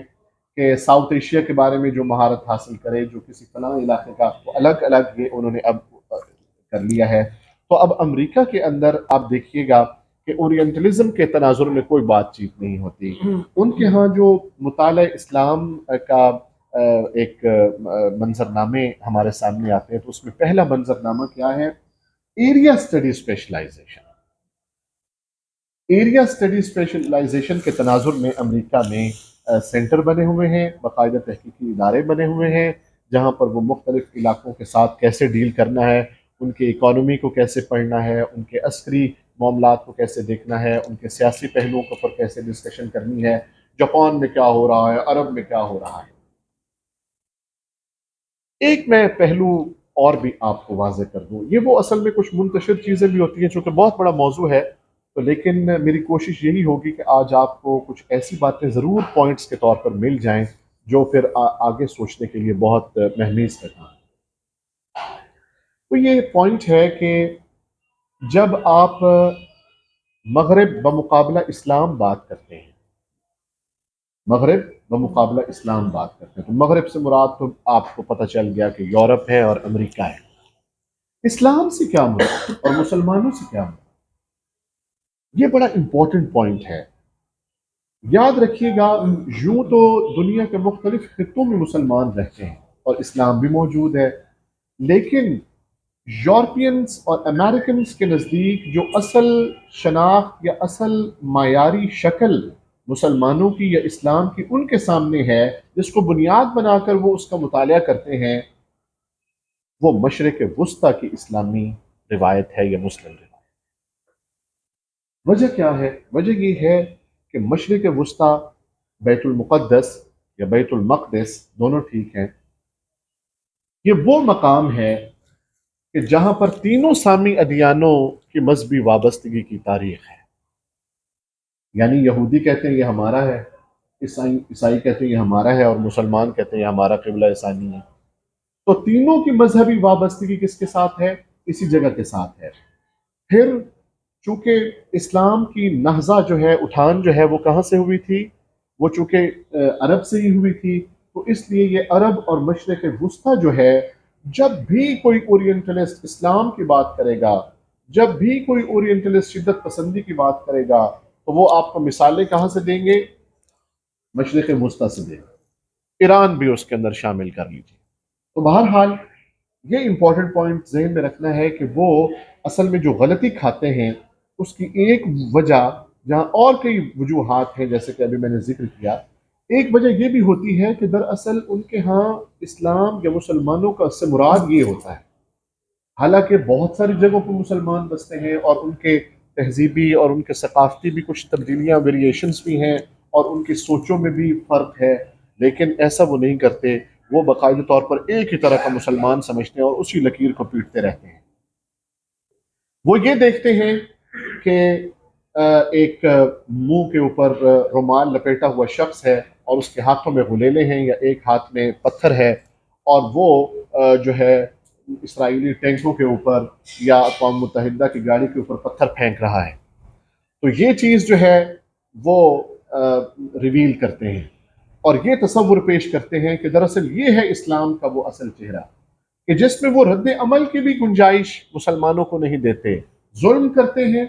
کہ ساؤتھ ایشیا کے بارے میں جو مہارت حاصل کرے، جو کسی فلاں علاقے کا، الگ الگ یہ انہوں نے اب کر لیا ہے. تو اب امریکہ کے اندر آپ دیکھیے گا کہ اورینٹلزم کے تناظر میں کوئی بات چیت نہیں ہوتی. ان کے ہاں جو مطالعہ اسلام کا ایک منظرنامے ہمارے سامنے آتے ہیں تو اس میں پہلا منظرنامہ کیا ہے؟ Area study specialization. Area study specialization کے تناظر میں امریکہ میں سینٹر بنے ہوئے ہیں، باقاعدہ تحقیقی ادارے بنے ہوئے ہیں جہاں پر وہ مختلف علاقوں کے ساتھ کیسے ڈیل کرنا ہے، ان کی اکانومی کو کیسے پڑھنا ہے، ان کے عسکری معاملات کو کیسے دیکھنا ہے، ان کے سیاسی پہلوؤں کے اوپر کیسے ڈسکشن کرنی ہے، جاپان میں کیا ہو رہا ہے، عرب میں کیا ہو رہا ہے. ایک میں پہلو اور بھی آپ کو واضح کر دوں، یہ وہ اصل میں کچھ منتشر چیزیں بھی ہوتی ہیں چونکہ بہت بڑا موضوع ہے، تو لیکن میری کوشش یہی ہوگی کہ آج آپ کو کچھ ایسی باتیں ضرور پوائنٹس کے طور پر مل جائیں جو پھر آگے سوچنے کے لیے بہت مہمیز کرنا. تو یہ پوائنٹ ہے کہ جب آپ مغرب بمقابلہ اسلام بات کرتے ہیں، مغرب بمقابلہ اسلام بات کرتے ہیں تو مغرب سے مراد تو آپ کو پتہ چل گیا کہ یورپ ہے اور امریکہ ہے. اسلام سے کیا مراد اور مسلمانوں سے کیا مراد؟ یہ بڑا امپورٹنٹ پوائنٹ ہے. یاد رکھیے گا یوں تو دنیا کے مختلف خطوں میں مسلمان رہتے ہیں اور اسلام بھی موجود ہے، لیکن یورپینز اور امریکنز کے نزدیک جو اصل شناخت یا اصل معیاری شکل مسلمانوں کی یا اسلام کی ان کے سامنے ہے، جس کو بنیاد بنا کر وہ اس کا مطالعہ کرتے ہیں، وہ مشرق وسطیٰ کی اسلامی روایت ہے یا مسلم روایت. وجہ کیا ہے؟ وجہ یہ ہے کہ مشرق وسطیٰ بیت المقدس یا بیت المقدس دونوں ٹھیک ہیں، یہ وہ مقام ہے کہ جہاں پر تینوں سامی ادیانوں کی مذہبی وابستگی کی تاریخ ہے. یعنی یہودی کہتے ہیں یہ ہمارا ہے، عیسائی کہتے ہیں یہ ہمارا ہے، اور مسلمان کہتے ہیں یہ ہمارا قبلہ ثانی ہے. تو تینوں کی مذہبی وابستگی کس کے ساتھ ہے؟ اسی جگہ کے ساتھ ہے. پھر چونکہ اسلام کی نہضہ جو ہے، اٹھان جو ہے، وہ کہاں سے ہوئی تھی؟ وہ چونکہ عرب سے ہی ہوئی تھی، تو اس لیے یہ عرب اور مشرق وسطیٰ جو ہے، جب بھی کوئی اورینٹلسٹ اسلام کی بات کرے گا، جب بھی کوئی اورینٹلسٹ شدت پسندی کی بات کرے گا، تو وہ آپ کو مثالیں کہاں سے دیں گے؟ مشرق وسطیٰ سے دیں گے. ایران بھی اس کے اندر شامل کر لیجیے. تو بہرحال یہ امپورٹنٹ پوائنٹ ذہن میں رکھنا ہے کہ وہ اصل میں جو غلطی کھاتے ہیں اس کی ایک وجہ، جہاں اور کئی وجوہات ہیں جیسے کہ ابھی میں نے ذکر کیا، ایک وجہ یہ بھی ہوتی ہے کہ دراصل ان کے ہاں اسلام یا مسلمانوں کا اس سے مراد یہ ہوتا ہے. حالانکہ بہت ساری جگہوں پر مسلمان بستے ہیں اور ان کے تہذیبی اور ان کے ثقافتی بھی کچھ تبدیلیاں، ویریشنز بھی ہیں، اور ان کی سوچوں میں بھی فرق ہے، لیکن ایسا وہ نہیں کرتے. وہ باقاعدہ طور پر ایک ہی طرح کا مسلمان سمجھتے ہیں اور اسی لکیر کو پیٹتے رہتے ہیں. وہ یہ دیکھتے ہیں کہ ایک منہ کے اوپر رومال لپیٹا ہوا شخص ہے اور اس کے ہاتھوں میں غلیلے ہیں یا ایک ہاتھ میں پتھر ہے، اور وہ جو ہے اسرائیلی ٹینکوں کے اوپر یا اقوام متحدہ کی گاڑی کے اوپر پتھر پھینک رہا ہے. تو یہ چیز جو ہے وہ ریویل کرتے ہیں اور یہ تصور پیش کرتے ہیں کہ دراصل یہ ہے اسلام کا وہ اصل چہرہ، کہ جس میں وہ رد عمل کی بھی گنجائش مسلمانوں کو نہیں دیتے، ظلم کرتے ہیں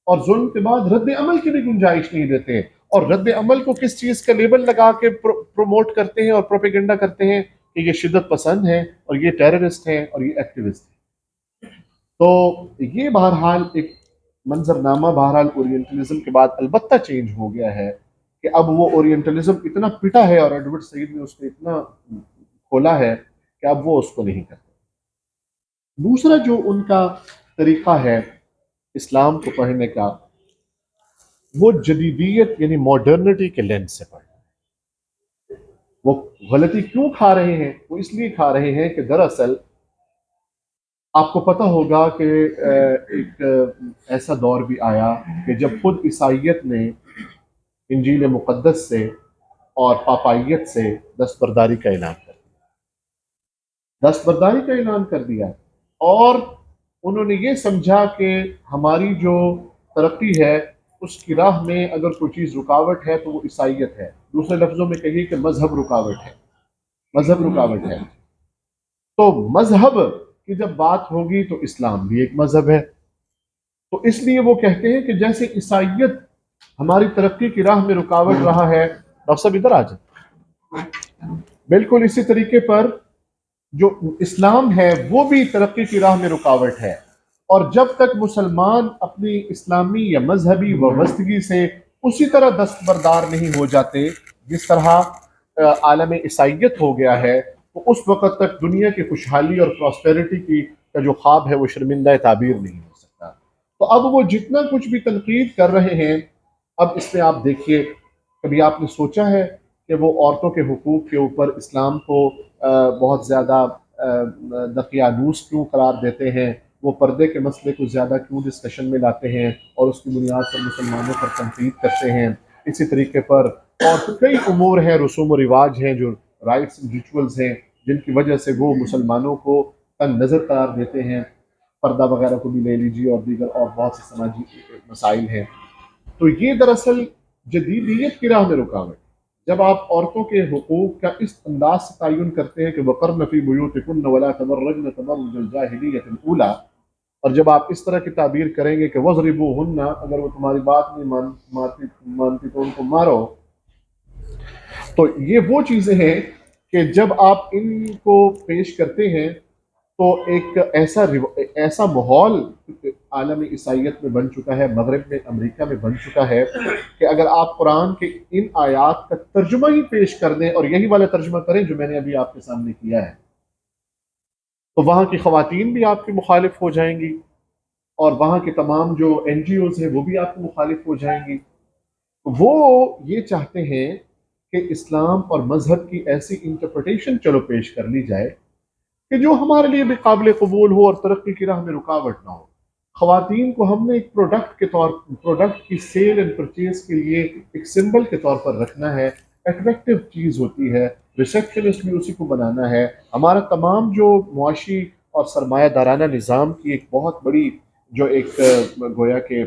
اور ظلم کے بعد رد عمل کی بھی گنجائش نہیں دیتے، اور رد عمل کو کس چیز کا لیبل لگا کے پروموٹ کرتے ہیں اور پروپیگنڈا کرتے ہیں کہ یہ شدت پسند ہیں اور یہ ٹیررسٹ ہیں اور یہ ایکٹیوسٹ ہیں. تو یہ بہرحال ایک منظرنامہ بہرحال اورینٹلزم کے بعد البتہ چینج ہو گیا ہے. کہ اب وہ اورینٹلزم اتنا پٹا ہے اور ایڈورڈ سعید نے اس کو اتنا کھولا ہے کہ اب وہ اس کو نہیں کرتے۔ دوسرا جو ان کا طریقہ ہے اسلام کو پڑھنے کا، وہ جدیدیت یعنی ماڈرنٹی کے لینس سے پڑھنا۔ وہ غلطی کیوں کھا رہے ہیں؟ وہ اس لیے کھا رہے ہیں کہ دراصل آپ کو پتہ ہوگا کہ ایک ایسا دور بھی آیا کہ جب خود عیسائیت نے انجیل مقدس سے اور پاپائیت سے دستبرداری کا اعلان کر دیا، دستبرداری کا اعلان کر دیا، اور انہوں نے یہ سمجھا کہ ہماری جو ترقی ہے اس کی راہ میں اگر کوئی چیز رکاوٹ ہے تو وہ عیسائیت ہے۔ دوسرے لفظوں میں کہیے کہ مذہب رکاوٹ ہے، مذہب رکاوٹ ہے۔ تو مذہب کی جب بات ہوگی تو اسلام بھی ایک مذہب ہے، تو اس لیے وہ کہتے ہیں کہ جیسے عیسائیت ہماری ترقی کی راہ میں رکاوٹ رہا ہے، ڈاکٹر صاحب ادھر آ جائیں، بالکل اسی طریقے پر جو اسلام ہے وہ بھی ترقی کی راہ میں رکاوٹ ہے۔ اور جب تک مسلمان اپنی اسلامی یا مذہبی وابستگی سے اسی طرح دستبردار نہیں ہو جاتے جس طرح عالم عیسائیت ہو گیا ہے، تو اس وقت تک دنیا کی خوشحالی اور پراسپیرٹی کی کا جو خواب ہے وہ شرمندہ تعبیر نہیں ہو سکتا۔ تو اب وہ جتنا کچھ بھی تنقید کر رہے ہیں، اب اس میں آپ دیکھیے، کبھی آپ نے سوچا ہے کہ وہ عورتوں کے حقوق کے اوپر اسلام کو بہت زیادہ دقیانوس کیوں قرار دیتے ہیں؟ وہ پردے کے مسئلے کو زیادہ کیوں ڈسکشن میں لاتے ہیں اور اس کی بنیاد پر مسلمانوں پر تنقید کرتے ہیں؟ اسی طریقے پر اور کئی امور ہیں، رسوم و رواج ہیں، جو رائٹس اینڈ ریچولز ہیں، جن کی وجہ سے وہ مسلمانوں کو تنگ نظر قرار دیتے ہیں۔ پردہ وغیرہ کو بھی لے لیجیے اور دیگر اور بہت سے سماجی مسائل ہیں۔ تو یہ دراصل جدیدیت کی راہ میں رکاوٹ۔ جب آپ عورتوں کے حقوق کا اس انداز سے تعین کرتے ہیں کہ وَقَرْنَ فِي بُيُوتِكُنَّ وَلَا تَبَرَّجْنَ تَبَرُّجَ الْجَاهِلِيَّةِ الْأُولَىٰ، اور جب آپ اس طرح کی تعبیر کریں گے کہ وَاضْرِبُوهُنَّ، اگر وہ تمہاری بات نہیں مانتی تو ان کو مارو، تو یہ وہ چیزیں ہیں کہ جب آپ ان کو پیش کرتے ہیں تو ایک ایسا ماحول عالم عیسائیت میں بن چکا ہے، مغرب میں، امریکہ میں بن چکا ہے کہ اگر آپ قرآن کے ان آیات کا ترجمہ ہی پیش کر دیں اور یہی والا ترجمہ کریں جو میں نے ابھی آپ کے سامنے کیا ہے، تو وہاں کی خواتین بھی آپ کی مخالف ہو جائیں گی، اور وہاں کے تمام جو این جی اوز ہیں وہ بھی آپ کی مخالف ہو جائیں گی۔ وہ یہ چاہتے ہیں کہ اسلام اور مذہب کی ایسی انٹرپریٹیشن چلو پیش کر لی جائے کہ جو ہمارے لیے بھی قابل قبول ہو اور ترقی کی راہ میں رکاوٹ نہ ہو۔ خواتین کو ہم نے ایک پروڈکٹ کی سیل اینڈ پرچیز کے لیے ایک سمبل کے طور پر رکھنا ہے، اٹریکٹیو چیز ہوتی ہے، ریسیپشنسٹ بھی اسی کو بنانا ہے۔ ہمارا تمام جو معاشی اور سرمایہ دارانہ نظام کی ایک بہت بڑی جو ایک گویا کہ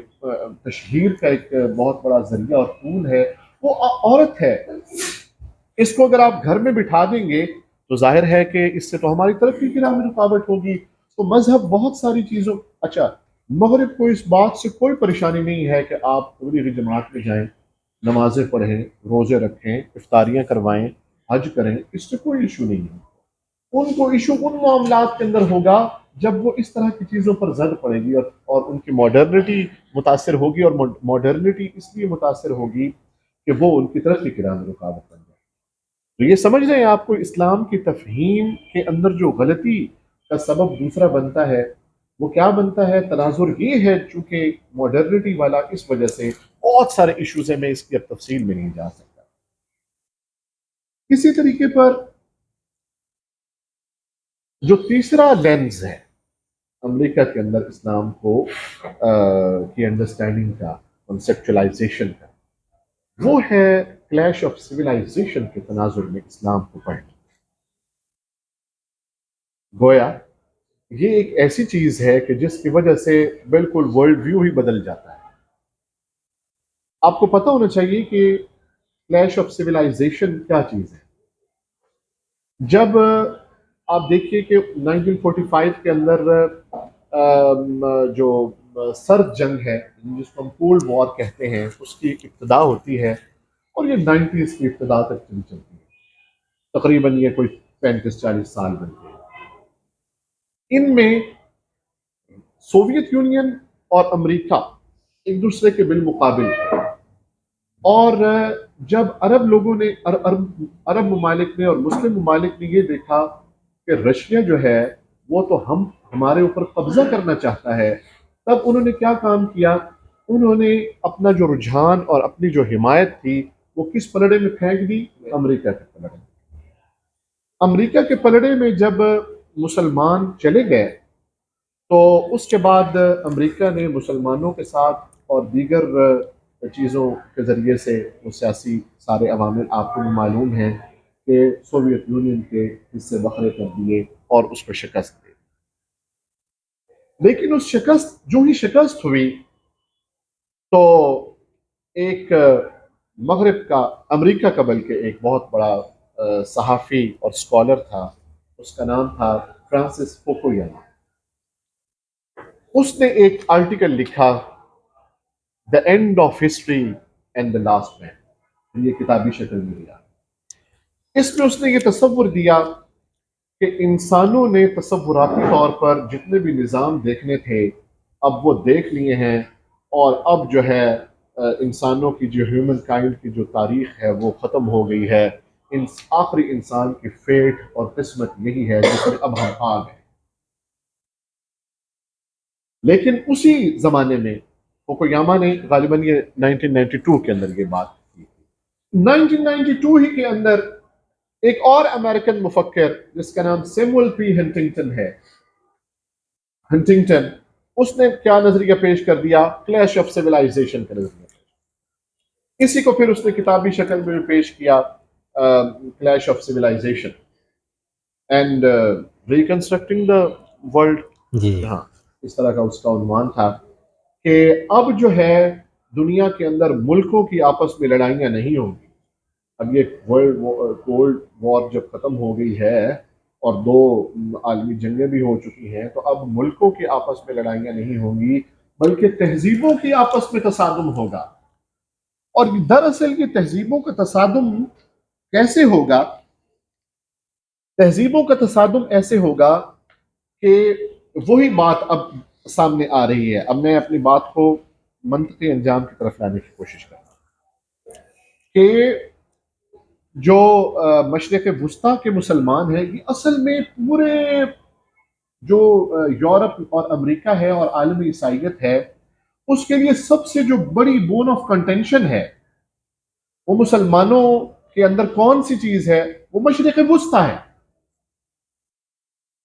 تشہیر کا ایک بہت بڑا ذریعہ اور ٹول ہے وہ عورت ہے۔ اس کو اگر آپ گھر میں بٹھا دیں گے تو ظاہر ہے کہ اس سے تو ہماری ترقی کی راہ میں رکاوٹ ہوگی۔ تو مذہب بہت ساری چیزوں، اچھا مغرب کو اس بات سے کوئی پریشانی نہیں ہے کہ آپ تبلیغی جماعت میں جائیں، نمازیں پڑھیں، روزے رکھیں، افطاریاں کروائیں، حج کریں، اس سے کوئی ایشو نہیں ہے۔ ان کو ایشو ان معاملات کے اندر ہوگا جب وہ اس طرح کی چیزوں پر زد پڑے گی اور ان کی ماڈرنٹی متاثر ہوگی، اور ماڈرنٹی اس لیے متاثر ہوگی کہ وہ ان کی ترقی کی راہ میں رکاوٹ بن جائے۔ تو یہ سمجھ رہے ہیں آپ کو اسلام کی تفہیم کے اندر جو غلطی کا سبب دوسرا بنتا ہے وہ کیا بنتا ہے؟ تناظر یہ ہے، چونکہ ماڈرنٹی والا، اس وجہ سے بہت سارے ایشوز ہیں، میں اس کی اب تفصیل میں نہیں جا سکتا۔ اسی طریقے پر جو تیسرا لینز ہے امریکہ کے اندر اسلام کو کی انڈرسٹینڈنگ کا، کنسیپچلائزیشن کا، وہ ہے کلیش آف سویلائزیشن کے تناظر میں اسلام کو پڑھنا۔ گویا یہ ایک ایسی چیز ہے کہ جس کی وجہ سے بالکل ورلڈ ویو ہی بدل جاتا ہے۔ آپ کو پتہ ہونا چاہیے کہ کلیش آف سویلائزیشن کیا چیز ہے۔ جب آپ دیکھیے کہ 1945 کے اندر جو سرد جنگ ہے جس کو ہم کولڈ وار کہتے ہیں، اس کی ابتدا ہوتی ہے اور یہ 90s کی ابتدا تک چلتی ہے، تقریباً یہ کوئی 35-40 سال بنتے ہیں۔ ان میں سوویت یونین اور امریکہ ایک دوسرے کے بالمقابل تھے۔ اور جب عرب لوگوں نے عرب ممالک نے اور مسلم ممالک نے یہ دیکھا کہ رشیا جو ہے وہ تو ہمارے اوپر قبضہ کرنا چاہتا ہے، تب انہوں نے کیا کام کیا؟ انہوں نے اپنا جو رجحان اور اپنی جو حمایت تھی وہ کس پلڑے میں پھینک دی؟ امریکہ کے پلڑے میں۔ امریکہ کے پلڑے میں جب مسلمان چلے گئے تو اس کے بعد امریکہ نے مسلمانوں کے ساتھ اور دیگر چیزوں کے ذریعے سے وہ سیاسی سارے عوامل آپ کو معلوم ہیں کہ سوویت یونین کے حصے بکھرے کر دیے اور اس پہ شکست دی۔ لیکن اس جو ہی شکست ہوئی تو ایک مغرب کا، امریکہ کا بلکہ ایک بہت بڑا صحافی اور اسکالر تھا، اس کا نام تھا فرانسس فوکویاما۔ اس نے ایک آرٹیکل لکھا، the end of history and the last man, یہ کتابی شکل میں دیا۔ اس میں اس نے یہ تصور دیا کہ انسانوں نے تصوراتی طور پر جتنے بھی نظام دیکھنے تھے اب وہ دیکھ لیے ہیں، اور اب جو ہے انسانوں کی جو ہیومن کائنڈ کی جو تاریخ ہے وہ ختم ہو گئی ہے، آخری انسان کی فیٹ اور قسمت یہی ہے جس میں اب ہم آ گئے۔ لیکن اسی زمانے میں فوکویاما نے غالباً یہ 1992 کے اندر یہ بات کی۔ 1992 ہی کے اندر ایک اور امریکن مفکر جس کا نام سیموئل پی ہنٹنگٹن ہے، ہنٹنگٹن، اس نے کیا نظریہ پیش کر دیا؟ کلیش آف سیولائزیشن کا نظریہ۔ اسی کو پھر اس نے کتابی شکل میں پیش کیا، clash of civilisation and reconstructing the world. جی ہاں، اس طرح کا اس کا عنوان تھا کہ اب جو ہے دنیا کے اندر ملکوں کی آپس میں لڑائیاں نہیں ہوں گی۔ اب یہ کولڈ وار جب ختم ہو گئی ہے اور 2 عالمی جنگیں بھی ہو چکی ہیں، تو اب ملکوں کی آپس میں لڑائیاں نہیں ہوں گی بلکہ تہذیبوں کی آپس میں تصادم ہوگا۔ اور دراصل یہ تہذیبوں کا تصادم کیسے ہوگا؟ تہذیبوں کا تصادم ایسے ہوگا کہ وہی بات اب سامنے آ رہی ہے۔ اب میں اپنی بات کو منطقی انجام کی طرف لانے کی کوشش کرتا ہوں کہ جو مشرق وسطیٰ کے مسلمان ہیں، یہ اصل میں پورے جو یورپ اور امریکہ ہے اور عالمی عیسائیت ہے، اس کے لیے سب سے جو بڑی بون آف کنٹینشن ہے وہ مسلمانوں کے اندر کون سی چیز ہے؟ وہ مشرق وسطیٰ ہے۔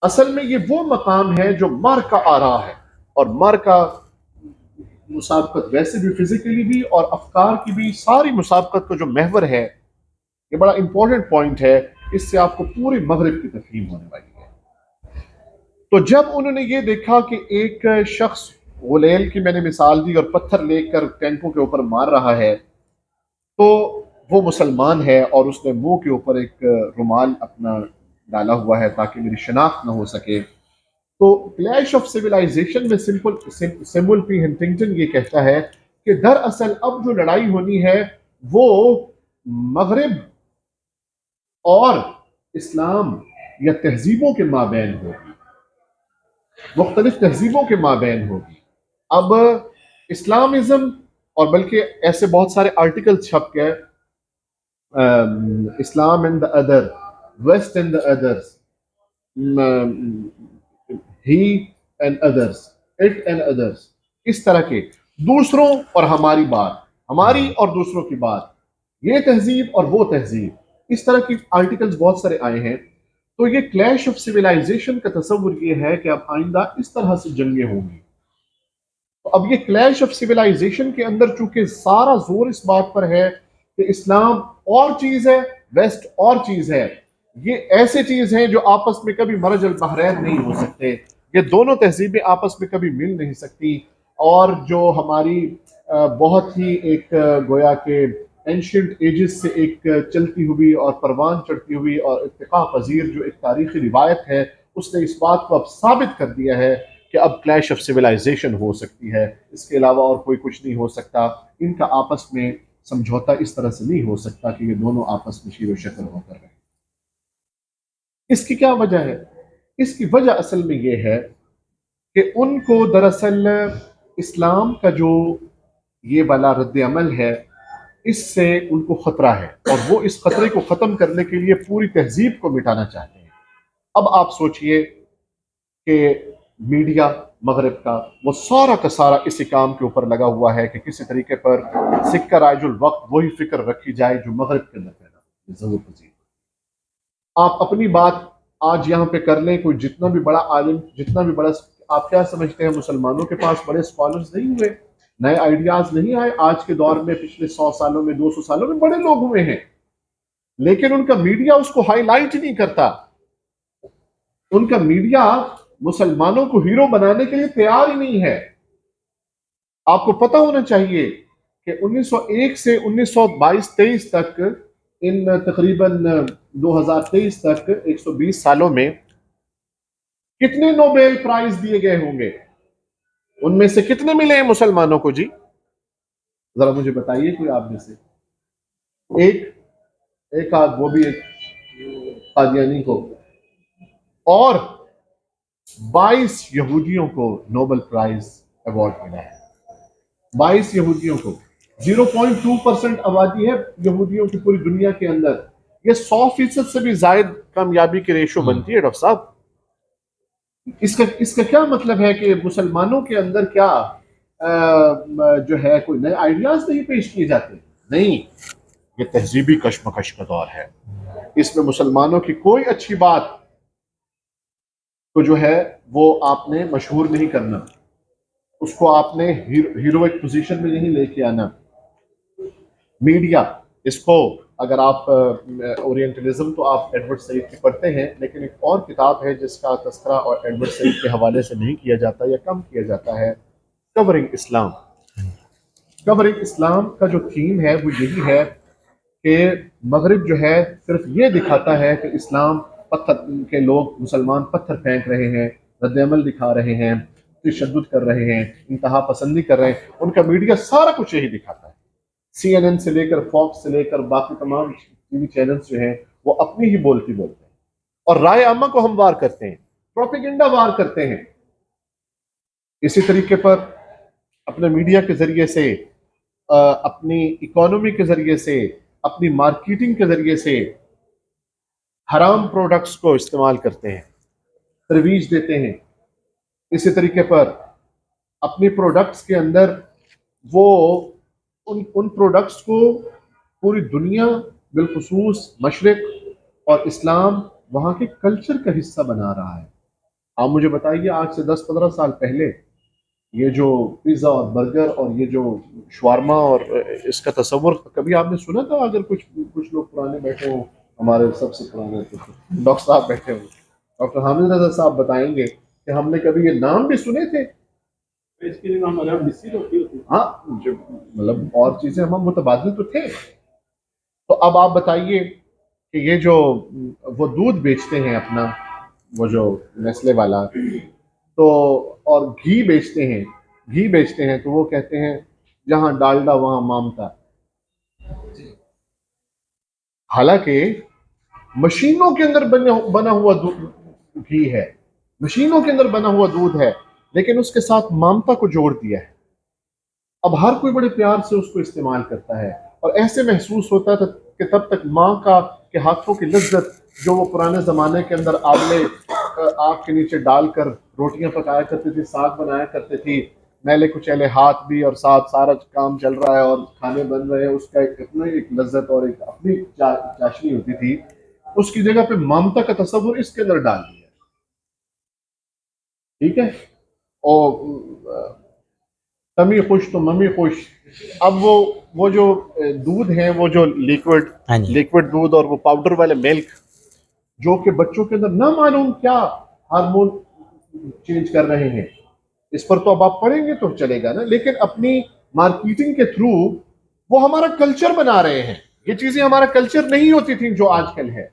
اصل میں یہ وہ مقام ہے جو مار کا آ رہا ہے، اور مار کا مسابقت ویسے بھی فزیکلی بھی اور افکار کی بھی، ساری مسابقت کا جو محور ہے، یہ بڑا امپورٹنٹ پوائنٹ ہے، اس سے آپ کو پوری مغرب کی تفہیم ہونے والی ہے۔ تو جب انہوں نے یہ دیکھا کہ ایک شخص غلیل کی میں نے مثال دی اور پتھر لے کر ٹینکوں کے اوپر مار رہا ہے، تو وہ مسلمان ہے اور اس نے منہ کے اوپر ایک رومال اپنا ڈالا ہوا ہے تاکہ میری شناخت نہ ہو سکے۔ تو کلیش آف سیولائزیشن میں سیموئل پی ہنٹنگٹن یہ کہتا ہے کہ دراصل اب جو لڑائی ہونی ہے وہ مغرب اور اسلام یا تہذیبوں کے مابین ہوگی، مختلف تہذیبوں کے مابین ہوگی۔ اب اسلامزم، اور بلکہ ایسے بہت سارے آرٹیکل چھپ گئے، Islam and the other, West and the others, he and others, it and others, اس طرح کے دوسروں اور ہماری بات، ہماری اور دوسروں کی بات، یہ تہذیب اور وہ تہذیب، اس طرح کی آرٹیکلز بہت سارے آئے ہیں۔ تو یہ کلیش آف سیولائزیشن کا تصور یہ ہے کہ اب آئندہ اس طرح سے جنگیں ہوں گی۔ تو اب یہ کلیش آف سیولائزیشن کے اندر چونکہ سارا زور اس بات پر ہے کہ اسلام اور چیز ہے، ویسٹ اور چیز ہے، یہ ایسے چیز ہیں جو آپس میں کبھی مرج البحرین نہیں ہو سکتے، یہ دونوں تہذیبیں آپس میں کبھی مل نہیں سکتی۔ اور جو ہماری بہت ہی ایک گویا کہ اینشنٹ ایجز سے ایک چلتی ہوئی اور پروان چڑھتی ہوئی اور ارتقاء پذیر جو ایک تاریخی روایت ہے، اس نے اس بات کو اب ثابت کر دیا ہے کہ اب کلیش آف سیولائزیشن ہو سکتی ہے، اس کے علاوہ اور کوئی کچھ نہیں ہو سکتا۔ ان کا آپس میں سمجھوتا اس طرح سے نہیں ہو سکتا کہ یہ دونوں آپس میں شیر و شکر ہو کر رہیں۔ اس کی کیا وجہ ہے؟ اس کی وجہ اصل میں یہ ہے کہ ان کو دراصل اسلام کا جو یہ والا رد عمل ہے، اس سے ان کو خطرہ ہے اور وہ اس خطرے کو ختم کرنے کے لیے پوری تہذیب کو مٹانا چاہتے ہیں۔ اب آپ سوچئے کہ میڈیا مغرب کا وہ سارا کا سارا اسی کام کے اوپر لگا ہوا ہے کہ کسی طریقے پر سکہ رائج الوقت وہی فکر رکھی جائے جو مغرب کے اندر پیدا ہوئی ہے، ضرور پذیر۔ آپ اپنی بات آج یہاں پہ کر لیں، کوئی جتنا بھی بڑا عالم، جتنا بھی بڑا، آپ کیا سمجھتے ہیں مسلمانوں کے پاس بڑے اسکالرز نہیں ہوئے، نئے آئیڈیاز نہیں آئے آج کے دور میں؟ پچھلے 100 سالوں میں، 200 سالوں میں بڑے لوگ ہوئے ہیں، لیکن ان کا میڈیا اس کو ہائی لائٹ نہیں کرتا۔ ان کا میڈیا مسلمانوں کو ہیرو بنانے کے لیے تیار ہی نہیں ہے۔ آپ کو پتہ ہونا چاہیے کہ 1901 سے 1922-23 تک، ان تقریباً 2023 تک 120 سالوں میں کتنے نوبیل پرائز دیے گئے ہوں گے؟ ان میں سے کتنے ملے ہیں مسلمانوں کو؟ جی ذرا مجھے بتائیے کوئی آپ میں سے ایک آدھ، وہ بھی ایک قادیانی کو، اور 22 یہودیوں کو نوبل پرائز ایوارڈ ملا ہے۔ 22 یہودیوں کو، 0.2% آبادی ہے یہودیوں کی پوری دنیا کے اندر۔ یہ 100% سے بھی زائد کامیابی کی ریشو بنتی ہے ڈاکٹر صاحب۔ اس کا کیا مطلب ہے کہ مسلمانوں کے اندر کیا جو ہے کوئی نئے آئیڈیاز نہیں پیش کیے جاتے؟ نہیں، یہ تہذیبی کشمکش کا دور ہے۔ اس میں مسلمانوں کی کوئی اچھی بات کو جو ہے وہ آپ نے مشہور نہیں کرنا، اس کو آپ نے ہیروئک پوزیشن میں نہیں لے کے آنا۔ میڈیا، اس کو اگر آپ اورینٹلزم تو آپ ایڈورڈ سعید کی پڑھتے ہیں، لیکن ایک اور کتاب ہے جس کا تذکرہ اور ایڈورڈ سعید کے حوالے سے نہیں کیا جاتا یا کم کیا جاتا ہے، کورنگ اسلام۔ کورنگ اسلام کا جو تھیم ہے وہ یہی ہے کہ مغرب جو ہے صرف یہ دکھاتا ہے کہ اسلام پتھر کے لوگ، مسلمان پتھر پھینک رہے ہیں، رد عمل دکھا رہے ہیں، تشدد کر رہے ہیں، انتہا پسندی کر رہے ہیں۔ ان کا میڈیا سارا کچھ یہی دکھاتا ہے۔ سی این این سے لے کر فاکس سے لے کر باقی تمام ٹی وی چینلز جو ہیں وہ اپنی ہی بولتی بولتے ہیں، اور رائے عامہ کو ہم وار کرتے ہیں، پروپیگنڈا وار کرتے ہیں۔ اسی طریقے پر اپنے میڈیا کے ذریعے سے، اپنی اکانومی کے ذریعے سے، اپنی مارکیٹنگ کے ذریعے سے حرام پروڈکٹس کو استعمال کرتے ہیں، ترویج دیتے ہیں۔ اسی طریقے پر اپنی پروڈکٹس کے اندر وہ ان پروڈکٹس کو پوری دنیا، بالخصوص مشرق اور اسلام، وہاں کے کلچر کا حصہ بنا رہا ہے۔ آپ مجھے بتائیے، آج سے 10-15 سال پہلے یہ جو پیزا اور برگر اور یہ جو شوارما اور اس کا تصور کبھی آپ نے سنا تھا؟ اگر کچھ لوگ پرانے بیٹھے ہوں، ہمارے سب سے پرانے ڈاکٹر صاحب بیٹھے ہوں، ڈاکٹر حامد رضا صاحب بتائیں گے کہ ہم نے کبھی یہ نام بھی سنے تھے؟ اس کے لیے ہاں، مطلب اور چیزیں ہم متبادل تو تھے۔ تو اب آپ بتائیے کہ یہ جو وہ دودھ بیچتے ہیں اپنا، وہ جو نیسلے والا، تو اور گھی بیچتے ہیں تو وہ کہتے ہیں جہاں ڈالڈا وہاں مامتا۔ حالانکہ مشینوں کے اندر بنا ہوا گھی ہے، مشینوں کے اندر بنا ہوا دودھ ہے، لیکن اس کے ساتھ مامتا کو جوڑ دیا ہے۔ اب ہر کوئی بڑے پیار سے اس کو استعمال کرتا ہے، اور ایسے محسوس ہوتا ہے کہ تب تک ماں کے ہاتھوں کی لذت جو وہ پرانے زمانے کے اندر آلے آگ کے نیچے ڈال کر روٹیاں پکایا کرتی تھی، ساگ بنایا کرتی تھی، میلے کچیلے ہاتھ بھی، اور ساتھ سارا کام چل رہا ہے اور کھانے بن رہے ہیں، اس کا ایک لذت اور ایک اپنی چاشنی ہوتی تھی، اس کی جگہ پہ مامتا کا تصور اس کے اندر ڈال دیا۔ ٹھیک ہے، اور تمی خوش تو ممی خوش۔ اب وہ جو دودھ ہیں، وہ جو لیکوڈ دودھ اور وہ پاؤڈر والے ملک جو کہ بچوں کے اندر نہ معلوم کیا ہارمون چینج کر رہے ہیں، اس پر تو اب آپ پڑھیں گے تو چلے گا نا، لیکن اپنی مارکیٹنگ کے تھرو وہ ہمارا کلچر بنا رہے ہیں۔ یہ چیزیں ہمارا کلچر نہیں ہوتی تھیں جو آج کل ہے۔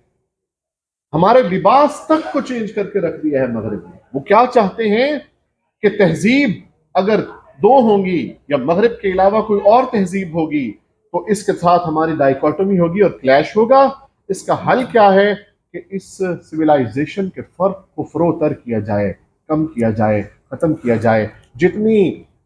ہمارے لباس تک کو چینج کر کے رکھ دیا ہے مغرب نے۔ وہ کیا چاہتے ہیں کہ تہذیب اگر دو ہوں گی یا مغرب کے علاوہ کوئی اور تہذیب ہوگی تو اس کے ساتھ ہماری ڈائیکوٹمی ہوگی اور کلیش ہوگا۔ اس کا حل کیا ہے کہ اس سویلائزیشن کے فرق کو فروتر کیا جائے، کم کیا جائے، ختم کیا جائے۔ جتنی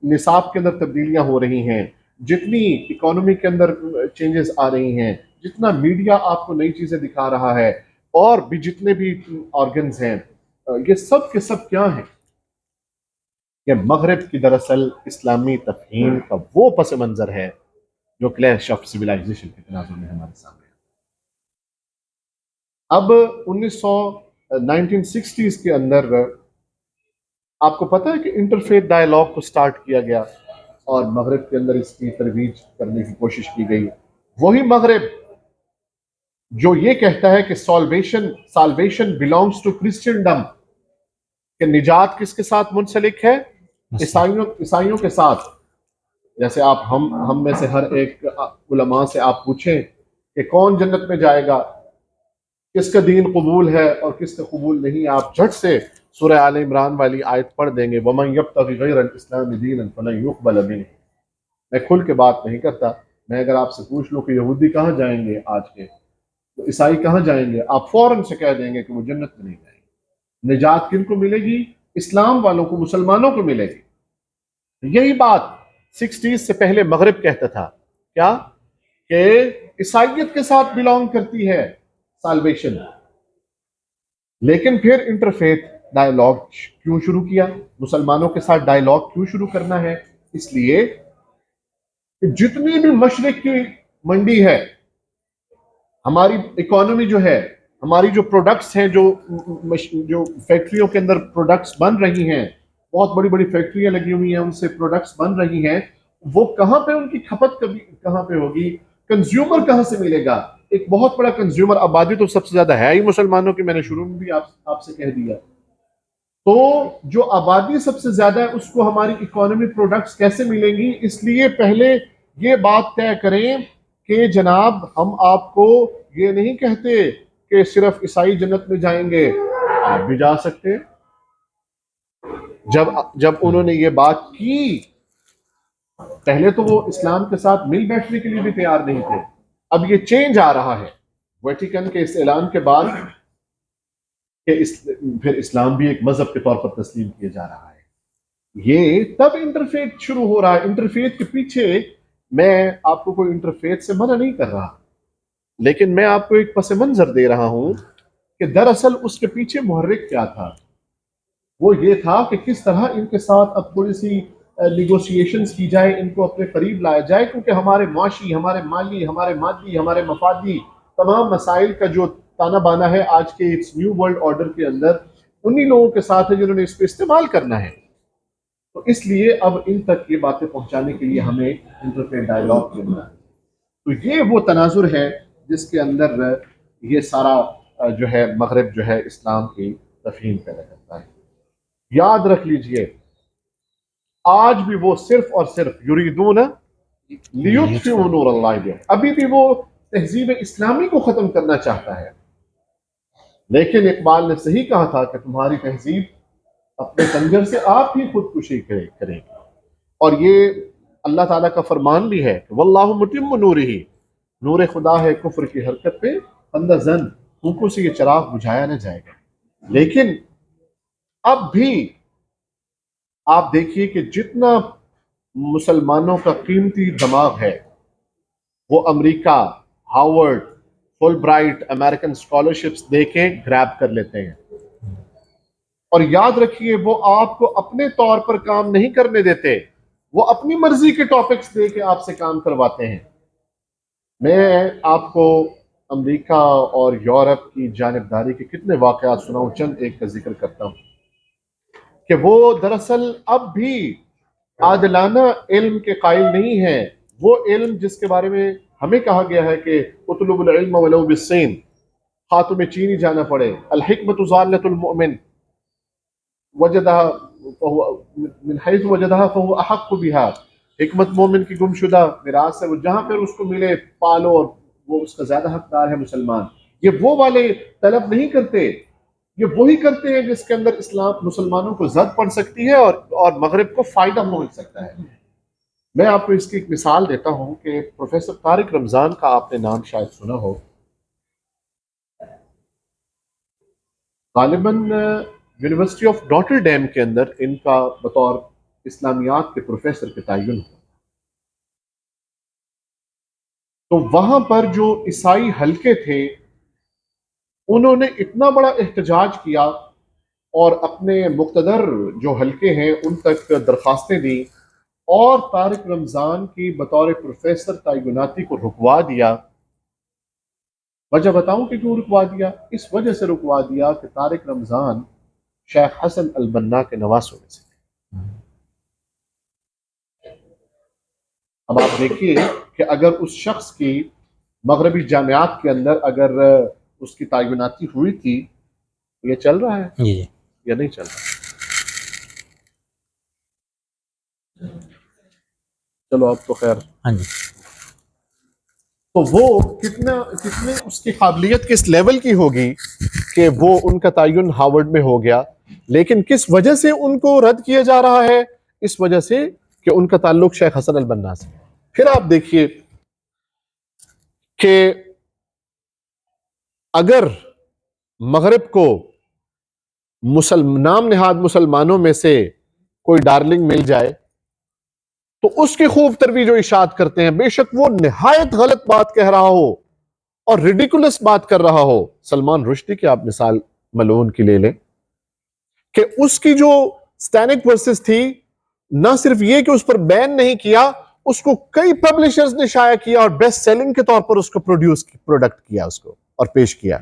نصاب کے اندر تبدیلیاں ہو رہی ہیں، جتنی اکانومی کے اندر چینجز آ رہی ہیں، جتنا میڈیا آپ کو نئی چیزیں دکھا رہا ہے، اور بھی جتنے بھی آرگنز ہیں، یہ سب کے سب کیا ہیں؟ کہ مغرب کی دراصل اسلامی تفہیم کا وہ پس منظر ہے جو کلیش آف سویلائزیشن کے تناظر میں ہمارے سامنے ہے۔ اب 1960s کے اندر آپ کو پتا ہے کہ انٹرفیتھ ڈائیلاگ کو سٹارٹ کیا گیا اور مغرب کے اندر اس کی ترویج کرنے کی کوشش کی گئی۔ وہی مغرب جو یہ کہتا ہے کہ سالویشن بلانگس ٹو کرسچنڈم، کہ نجات کس کے ساتھ منسلک ہے؟ عیسائیوں کے ساتھ۔ جیسے آپ ہم میں سے ہر ایک علماء سے آپ پوچھیں کہ کون جنت میں جائے گا، کس کا دین قبول ہے اور کس کا قبول نہیں، آپ جھٹ سے سورہ آل عمران والی آیت پڑھ دیں گے، وَمَن يَبْتَغِ غَيْرَ الْإِسْلَامِ دِينًا فَلَن يُقْبَلَ مِنْهُ۔ میں کھل کے بات نہیں کرتا، میں اگر آپ سے پوچھ لوں کہ یہودی کہاں جائیں گے آج کے، تو عیسائی کہاں جائیں گے، آپ فوراً سے کہہ دیں گے کہ وہ جنت میں نہیں جائیں گے۔ نجات کن کو ملے گی؟ اسلام والوں کو، مسلمانوں کو ملے گی۔ یہی بات 60s سے پہلے مغرب کہتا تھا، کیا؟ کہ عیسائیت کے ساتھ بلانگ کرتی ہے سالویشن۔ لیکن پھر انٹرفیتھ ڈائیلاگ کیوں شروع کیا؟ مسلمانوں کے ساتھ ڈائیلاگ کیوں شروع کرنا ہے؟ اس لیے کہ جتنی بھی مشرق کی منڈی ہے، ہماری اکانومی جو ہے، ہماری جو پروڈکٹس ہیں، جو فیکٹریوں کے اندر پروڈکٹس بن رہی ہیں، بہت بڑی بڑی فیکٹریاں لگی ہوئی ہیں، ان سے پروڈکٹس بن رہی ہیں، وہ کہاں پہ ان کی کھپت کہاں پہ ہوگی؟ کنزیومر کہاں سے ملے گا؟ ایک بہت بڑا کنزیومر، آبادی تو سب سے زیادہ ہے ہی مسلمانوں کی، میں نے شروع میں بھی آپ سے کہہ دیا۔ تو جو آبادی سب سے زیادہ ہے، اس کو ہماری اکانومی پروڈکٹس کیسے ملیں گی؟ اس لیے پہلے یہ بات طے کریں کہ جناب ہم آپ کو یہ نہیں کہتے کہ صرف عیسائی جنت میں جائیں گے، آپ بھی جا سکتے۔ جب انہوں نے یہ بات کی، پہلے تو وہ اسلام کے ساتھ مل بیٹھنے کے لیے بھی تیار نہیں تھے۔ اب یہ چینج آ رہا ہے ویٹیکن کے اس اعلان کے بعد کہ پھر اسلام بھی ایک مذہب کے طور پر تسلیم کیا جا رہا ہے۔ یہ تب انٹرفیتھ شروع ہو رہا ہے۔ انٹرفیتھ کے پیچھے میں آپ کو کوئی انٹرفیتھ سے منع نہیں کر رہا، لیکن میں آپ کو ایک پس منظر دے رہا ہوں کہ دراصل اس کے پیچھے محرک کیا تھا۔ وہ یہ تھا کہ کس طرح ان کے ساتھ اب تھوڑی سی نیگوسیشنز کی جائے، ان کو اپنے قریب لایا جائے، کیونکہ ہمارے معاشی، ہمارے مالی، ہمارے مادی، ہمارے مفادی تمام مسائل کا جو تانا بانا ہے آج کے اس نیو ورلڈ آرڈر کے اندر، انہی لوگوں کے ساتھ ہے جنہوں نے اس پہ استعمال کرنا ہے۔ تو اس لیے اب ان تک یہ باتیں پہنچانے کے لیے ہمیں انٹرفیتھ ڈائیلاگ کرنا ہے۔ تو یہ وہ تناظر ہے جس کے اندر یہ سارا جو ہے مغرب جو ہے اسلام کی تفہیم پیدا کرتا ہے۔ یاد رکھ لیجئے، آج بھی وہ صرف اور صرف یریدون لیطفئوا نور اللہ بہ، ابھی بھی وہ تہذیب اسلامی کو ختم کرنا چاہتا ہے۔ لیکن اقبال نے صحیح کہا تھا کہ تمہاری تہذیب اپنے خنجر سے آپ ہی خودکشی کرے گی، اور یہ اللہ تعالیٰ کا فرمان بھی ہے کہ واللہ متم نورہ، نور خدا ہے کفر کی حرکت پہ بندہ زن، پھونکوں سے یہ چراغ بجھایا نہ جائے گا۔ لیکن اب بھی آپ دیکھیے کہ جتنا مسلمانوں کا قیمتی دماغ ہے وہ امریکہ، ہاورڈ، فل برائٹ، امریکن اسکالرشپس دے کے گریب کر لیتے ہیں، اور یاد رکھیے وہ آپ کو اپنے طور پر کام نہیں کرنے دیتے، وہ اپنی مرضی کے ٹاپکس دے کے آپ سے کام کرواتے ہیں۔ میں آپ کو امریکہ اور یورپ کی جانبداری کے کتنے واقعات سناؤں، چند ایک کا ذکر کرتا ہوں کہ وہ دراصل اب بھی عادلانہ علم کے قائل نہیں ہیں۔ وہ علم جس کے بارے میں ہمیں کہا گیا ہے کہ اطلب العلم ولو بالصین، خواہ تمہیں چین ہی جانا پڑے، الحکمت ضالۃ المؤمن وجدها من حیث وجدها فهو احق بها، حکمت مومن کی گمشدہ میراث ہے، وہ جہاں پہ اس کو ملے پالو، اور وہ اس کا زیادہ حقدار ہے مسلمان۔ یہ وہ والے طلب نہیں کرتے، یہ وہی کرتے ہیں جس کے اندر اسلام مسلمانوں کو زد پڑ سکتی ہے اور مغرب کو فائدہ پہنچ سکتا ہے۔ میں آپ کو اس کی ایک مثال دیتا ہوں کہ پروفیسر طارق رمضان کا آپ نے نام شاید سنا ہو، غالباً یونیورسٹی آف ڈاٹر ڈیم کے اندر ان کا بطور اسلامیات کے پروفیسر کے تعین ہوا۔ تو وہاں پر جو عیسائی حلقے تھے انہوں نے اتنا بڑا احتجاج کیا اور اپنے مقتدر جو حلقے ہیں ان تک درخواستیں دیں اور طارق رمضان کی بطور پروفیسر تعیناتی کو رکوا دیا۔ وجہ بتاؤں کہ کیوں رکوا دیا؟ اس وجہ سے رکوا دیا کہ طارق رمضان شیخ حسن البنا کے نواسوں میں سے۔ اب آپ دیکھیے کہ اگر اس شخص کی مغربی جامعات کے اندر اگر اس کی تعیناتی ہوئی تھی، یہ چل رہا ہے جی یا نہیں چل رہا؟ چلو اب تو خیر، ہاں جی، تو وہ کتنے اس کی قابلیت کس لیول کی ہوگی کہ وہ ان کا تعین ہارورڈ میں ہو گیا، لیکن کس وجہ سے ان کو رد کیا جا رہا ہے؟ اس وجہ سے کہ ان کا تعلق شیخ حسن البنا سے۔ پھر آپ دیکھیے کہ اگر مغرب کو نام نہاد مسلمانوں میں سے کوئی ڈارلنگ مل جائے تو اس کی خوب ترویج و اشاعت کرتے ہیں، بے شک وہ نہایت غلط بات کہہ رہا ہو اور ریڈیکولس بات کر رہا ہو۔ سلمان رشدی کی آپ مثال ملعون کی لے لیں کہ اس کی جو سٹینک ورسز تھی، نہ صرف یہ کہ اس پر بین نہیں کیا، اس کو کئی پبلشرز نے شائع کیا اور بیسٹ سیلنگ کے طور پر اس کو پروڈکٹ کیا اس کو اور پیش کیا۔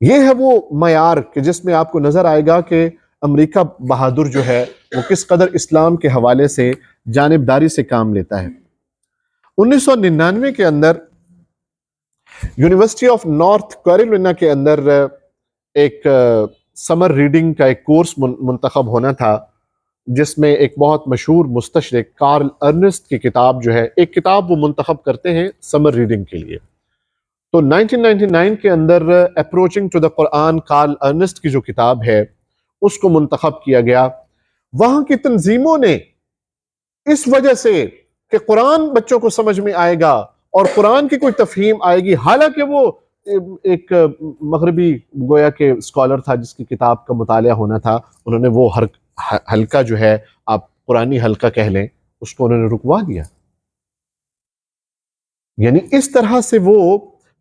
یہ ہے وہ معیار کہ جس میں آپ کو نظر آئے گا کہ امریکہ بہادر جو ہے وہ کس قدر اسلام کے حوالے سے جانبداری سے کام لیتا ہے۔ 1999 کے اندر یونیورسٹی آف نارتھ کیرولینا کے اندر ایک سمر ریڈنگ کا ایک کورس منتخب ہونا تھا، جس میں ایک بہت مشہور مستشرق کارل ارنسٹ کی کتاب جو ہے، ایک کتاب وہ منتخب کرتے ہیں سمر ریڈنگ کے لیے۔ تو 1999 کے اندر approaching to the Quran Carl Ernst کی جو کتاب ہے اس کو منتخب کیا گیا۔ وہاں کی تنظیموں نے اس وجہ سے کہ قرآن بچوں کو سمجھ میں آئے گا اور قرآن کی کوئی تفہیم آئے گی، حالانکہ وہ ایک مغربی گویا کہ اسکالر تھا جس کی کتاب کا مطالعہ ہونا تھا، انہوں نے وہ حلقہ جو ہے، آپ قرآنی حلقہ کہہ لیں، اس کو انہوں نے رکوا دیا۔ یعنی اس طرح سے وہ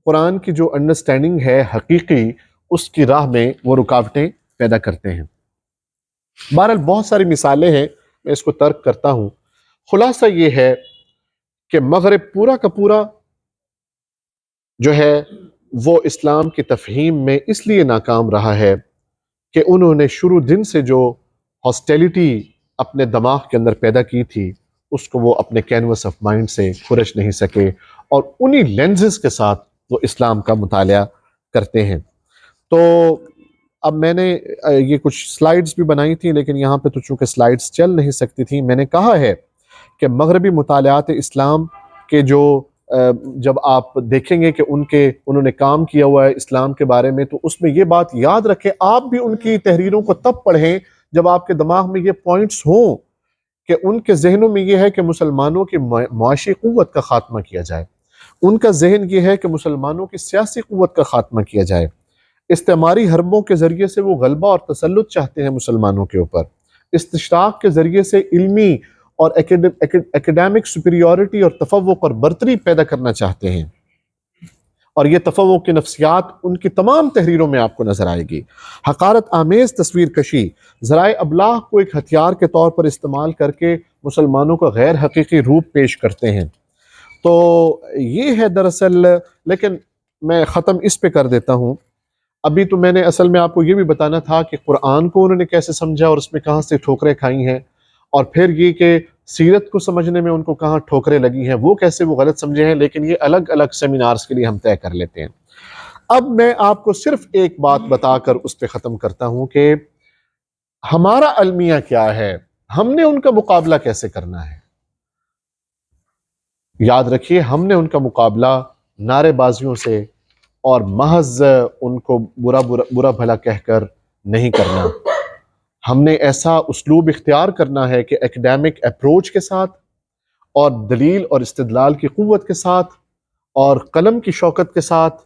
قرآن کی جو انڈرسٹینڈنگ ہے حقیقی، اس کی راہ میں وہ رکاوٹیں پیدا کرتے ہیں۔ بہرحال بہت ساری مثالیں ہیں، میں اس کو ترک کرتا ہوں۔ خلاصہ یہ ہے کہ مغرب پورا کا پورا جو ہے وہ اسلام کی تفہیم میں اس لیے ناکام رہا ہے کہ انہوں نے شروع دن سے جو ہاسٹیلٹی اپنے دماغ کے اندر پیدا کی تھی، اس کو وہ اپنے کینوس آف مائنڈ سے کھرچ نہیں سکے، اور انہی لینزز کے ساتھ وہ اسلام کا مطالعہ کرتے ہیں۔ تو اب میں نے یہ کچھ سلائیڈز بھی بنائی تھی، لیکن یہاں پہ تو چونکہ سلائیڈز چل نہیں سکتی تھیں، میں نے کہا ہے کہ مغربی مطالعات اسلام کے جو جب آپ دیکھیں گے کہ انہوں نے کام کیا ہوا ہے اسلام کے بارے میں، تو اس میں یہ بات یاد رکھیں، آپ بھی ان کی تحریروں کو تب پڑھیں جب آپ کے دماغ میں یہ پوائنٹس ہوں کہ ان کے ذہنوں میں یہ ہے کہ مسلمانوں کی معاشی قوت کا خاتمہ کیا جائے، ان کا ذہن یہ ہے کہ مسلمانوں کی سیاسی قوت کا خاتمہ کیا جائے، استعماری حربوں کے ذریعے سے وہ غلبہ اور تسلط چاہتے ہیں مسلمانوں کے اوپر، استشراق کے ذریعے سے علمی اور ایکیڈیمک سپیریورٹی اور تفوق اور برتری پیدا کرنا چاہتے ہیں، اور یہ تفوق کی نفسیات ان کی تمام تحریروں میں آپ کو نظر آئے گی۔ حقارت آمیز تصویر کشی، ذرائع ابلاغ کو ایک ہتھیار کے طور پر استعمال کر کے مسلمانوں کا غیر حقیقی روپ پیش کرتے ہیں۔ تو یہ ہے دراصل، لیکن میں ختم اس پہ کر دیتا ہوں۔ ابھی تو میں نے اصل میں آپ کو یہ بھی بتانا تھا کہ قرآن کو انہوں نے کیسے سمجھا اور اس میں کہاں سے ٹھوکریں کھائی ہیں، اور پھر یہ کہ سیرت کو سمجھنے میں ان کو کہاں ٹھوکریں لگی ہیں، وہ کیسے وہ غلط سمجھے ہیں، لیکن یہ الگ الگ سیمینارز کے لیے ہم طے کر لیتے ہیں۔ اب میں آپ کو صرف ایک بات بتا کر اس پہ ختم کرتا ہوں کہ ہمارا المیہ کیا ہے، ہم نے ان کا مقابلہ کیسے کرنا ہے۔ یاد رکھیے، ہم نے ان کا مقابلہ نعرے بازیوں سے اور محض ان کو برا بھلا کہہ کر نہیں کرنا۔ ہم نے ایسا اسلوب اختیار کرنا ہے کہ ایکیڈیمک اپروچ کے ساتھ اور دلیل اور استدلال کی قوت کے ساتھ اور قلم کی شوکت کے ساتھ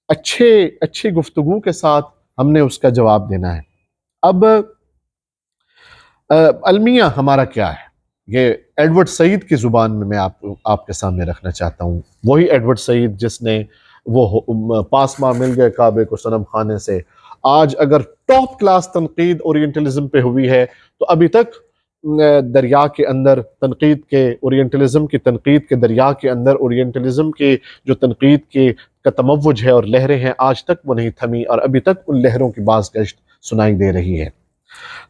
اچھی گفتگو کے ساتھ ہم نے اس کا جواب دینا ہے۔ اب المیہ ہمارا کیا ہے؟ یہ ایڈورڈ سعید کی زبان میں آپ کے سامنے رکھنا چاہتا ہوں. وہی ایڈورڈ سعید جس نے وہ پاسما مل گئے کعبے کو صنم خانے سے. آج اگر ٹاپ کلاس تنقید اورینٹلزم پہ ہوئی ہے تو ابھی تک دریا کے اندر تنقید کے اورینٹلزم کی تنقید کے دریا کے اندر اورینٹلزم کے جو تنقید کے کا تموج ہے اور لہریں ہیں آج تک وہ نہیں تھمی اور ابھی تک ان لہروں کی باز گشت سنائی دے رہی ہے.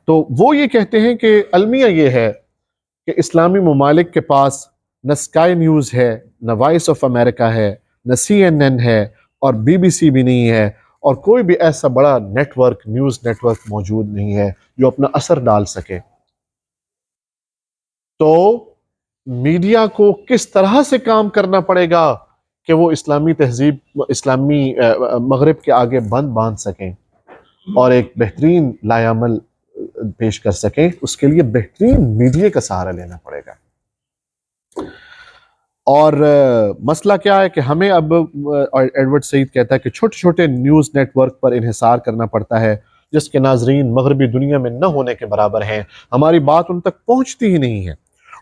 تو وہ یہ کہتے ہیں کہ المیہ یہ ہے کہ اسلامی ممالک کے پاس نہ اسکائی نیوز ہے، نہ وائس آف امریکہ ہے، نہ CNN ہے اور BBC بھی نہیں ہے اور کوئی بھی ایسا بڑا network news network موجود نہیں ہے جو اپنا اثر ڈال سکے. تو میڈیا کو کس طرح سے کام کرنا پڑے گا کہ وہ اسلامی تہذیب اسلامی مغرب کے آگے بند باندھ سکیں اور ایک بہترین لائے عمل پیش کر سکیں، اس کے لیے بہترین میڈیا کا سہارا لینا پڑے گا. اور مسئلہ کیا ہے کہ ہمیں اب ایڈورڈ سعید کہتا ہے کہ چھوٹے چھوٹے نیوز نیٹ ورک پر انحصار کرنا پڑتا ہے جس کے ناظرین مغربی دنیا میں نہ ہونے کے برابر ہیں. ہماری بات ان تک پہنچتی ہی نہیں ہے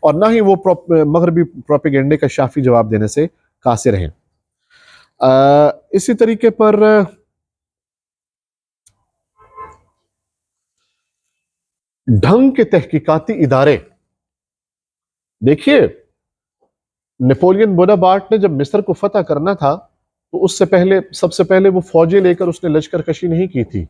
اور نہ ہی وہ مغربی پروپیگنڈے کا شافی جواب دینے سے قاصر ہیں. اسی طریقے پر ڈھنگ کے تحقیقاتی ادارے، دیکھیے نیپولین بوناپارٹ نے جب مصر کو فتح کرنا تھا تو اس سے پہلے سب سے پہلے وہ فوجیں لے کر اس نے لشکر کشی نہیں کی تھی.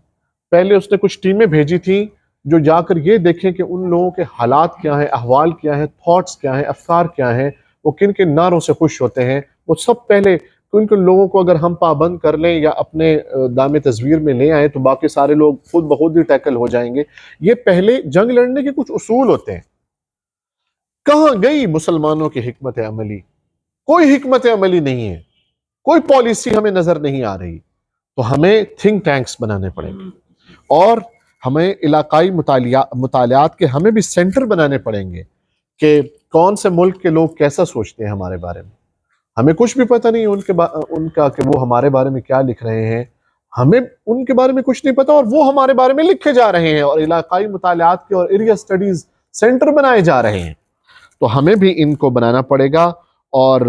پہلے اس نے کچھ ٹیمیں بھیجی تھیں جو جا کر یہ دیکھیں کہ ان لوگوں کے حالات کیا ہیں، احوال کیا ہیں، تھاٹس کیا ہیں، افکار کیا ہیں، وہ کن کن نعروں سے خوش ہوتے ہیں. وہ سب پہلے کن کن لوگوں کو اگر ہم پابند کر لیں یا اپنے دام تصویر میں لے آئیں تو باقی سارے لوگ خود بخود ہی ٹیکل ہو جائیں گے. یہ پہلے جنگ لڑنے کے کچھ اصول ہوتے ہیں. کہاں گئی مسلمانوں کی حکمت عملی؟ کوئی حکمت عملی نہیں ہے، کوئی پالیسی ہمیں نظر نہیں آ رہی. تو ہمیں تھنک ٹینکس بنانے پڑیں گے اور ہمیں علاقائی مطالعات کے ہمیں بھی سینٹر بنانے پڑیں گے کہ کون سے ملک کے لوگ کیسا سوچتے ہیں ہمارے بارے میں. ہمیں کچھ بھی پتہ نہیں ان کا کہ وہ ہمارے بارے میں کیا لکھ رہے ہیں. ہمیں ان کے بارے میں کچھ نہیں پتا اور وہ ہمارے بارے میں لکھے جا رہے ہیں اور علاقائی مطالعات کے اور ایریا سٹڈیز سینٹر بنائے جا رہے ہیں. تو ہمیں بھی ان کو بنانا پڑے گا اور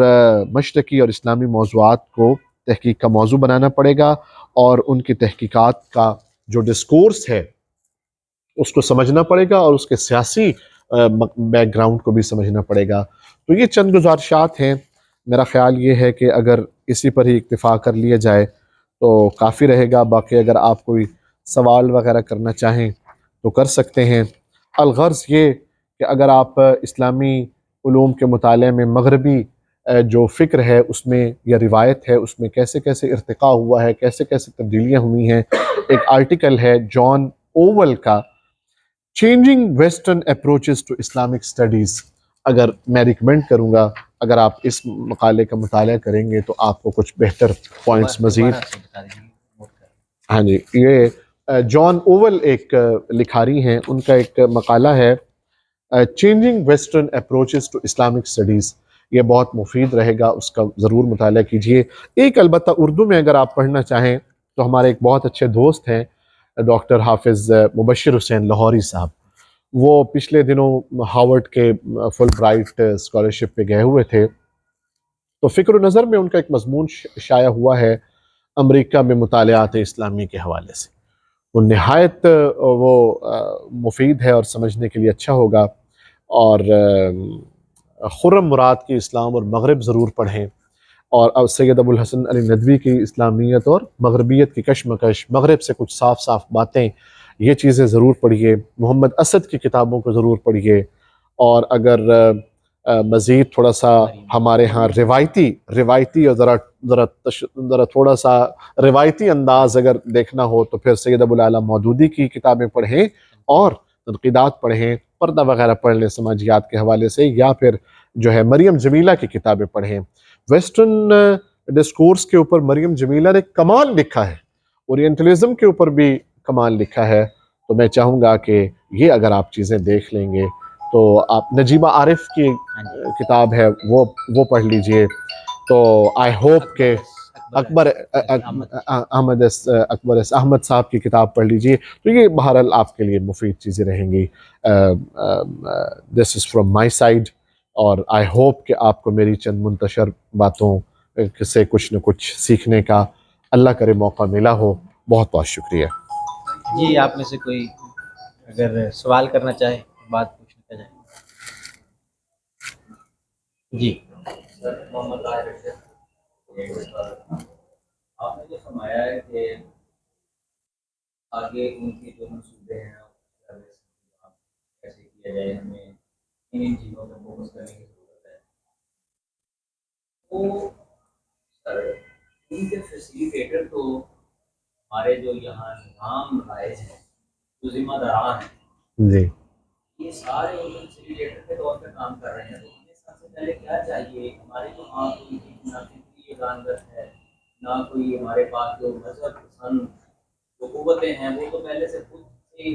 مشرقی اور اسلامی موضوعات کو تحقیق کا موضوع بنانا پڑے گا اور ان کی تحقیقات کا جو ڈسکورس ہے اس کو سمجھنا پڑے گا اور اس کے سیاسی بیک گراؤنڈ کو بھی سمجھنا پڑے گا. تو یہ چند گزارشات ہیں. میرا خیال یہ ہے کہ اگر اسی پر ہی اکتفا کر لیا جائے تو کافی رہے گا. باقی اگر آپ کوئی سوال وغیرہ کرنا چاہیں تو کر سکتے ہیں. الغرض یہ کہ اگر آپ اسلامی علوم کے مطالعے میں مغربی جو فکر ہے اس میں یا روایت ہے اس میں کیسے کیسے ارتقاء ہوا ہے، کیسے کیسے تبدیلیاں ہوئی ہیں. ایک آرٹیکل ہے جان اوول کا، changing western approaches to Islamic studies. اگر میں ریکمینڈ کروں گا اگر آپ اس مقالے کا مطالعہ کریں گے تو آپ کو کچھ بہتر پوائنٹس مزید. ہاں جی، یہ جان اوول ایک لکھاری ہیں، ان کا ایک مقالہ ہے changing western approaches to Islamic studies. یہ بہت مفید رہے گا، اس کا ضرور مطالعہ کیجیے. ایک البتہ اردو میں اگر آپ پڑھنا چاہیں تو ہمارے ایک بہت اچھے دوست ہیں ڈاکٹر حافظ مبشر حسین لاہوری صاحب. وہ پچھلے دنوں ہارورڈ کے فل برائٹ اسکالرشپ پہ گئے ہوئے تھے. تو فکر و نظر میں ان کا ایک مضمون شائع ہوا ہے امریکہ میں مطالعات اسلامی کے حوالے سے. وہ نہایت وہ مفید ہے اور سمجھنے کے لیے اچھا ہوگا. اور خرم مراد کی اسلام اور مغرب ضرور پڑھیں اور سید ابو الحسن علی ندوی کی اسلامیت اور مغربیت کی کشمکش، مغرب سے کچھ صاف صاف باتیں، یہ چیزیں ضرور پڑھیے. محمد اسد کی کتابوں کو ضرور پڑھیے. اور اگر مزید تھوڑا سا ہمارے ہاں روایتی اور ذرا تھوڑا سا روایتی انداز اگر دیکھنا ہو تو پھر سید ابو الاعلیٰ مودودی کی کتابیں پڑھیں اور تنقیدات پڑھیں، پردہ وغیرہ پڑھ لیں سماجیات کے حوالے سے، یا پھر جو ہے مریم جمیلہ کی کتابیں پڑھیں. ویسٹرن ڈسکورس کے اوپر مریم جمیلہ نے کمال لکھا ہے، اورینٹلزم کے اوپر بھی کمال لکھا ہے. تو میں چاہوں گا کہ یہ اگر آپ چیزیں دیکھ لیں گے تو آپ نجیبہ عارف کی کتاب ہے وہ پڑھ لیجئے. تو آئی ہوپ کہ اکبر احمد صاحب کی کتاب پڑھ لیجئے. تو یہ بہرحال آپ کے لیے مفید چیزیں رہیں گی. دس از فرام مائی سائڈ، اور آئی ہوپ کہ آپ کو میری چند منتشر باتوں سے کچھ نہ کچھ سیکھنے کا اللہ کرے موقع ملا ہو. بہت بہت شکریہ. جی آپ میں سے کوئی اگر سوال کرنا چاہے، بات پوچھنا چاہے. جی محمد آپ نے جو فرمایا ہے کہ آگے ان کی جو منصوبے ہیں کیسے کیا جائے، ہمیں ان چیزوں پہ فوکس کرنے کی ضرورت ہے. وہ سر ان کے فیسیلیٹیٹر تو ہمارے جو یہاں نظام رائج ہیں، جو ذمہ داران ہیں، جی یہ سارے فیسیلیٹیٹر کے طور پہ کام کر رہے ہیں. تو ہمیں سب سے پہلے کیا چاہیے؟ ہمارے جو ہاں کوئی نہ فکری گانگت ہے، نہ کوئی ہمارے پاس جو مذہب پسند جو قوتیں ہیں، وہ تو پہلے سے خود سے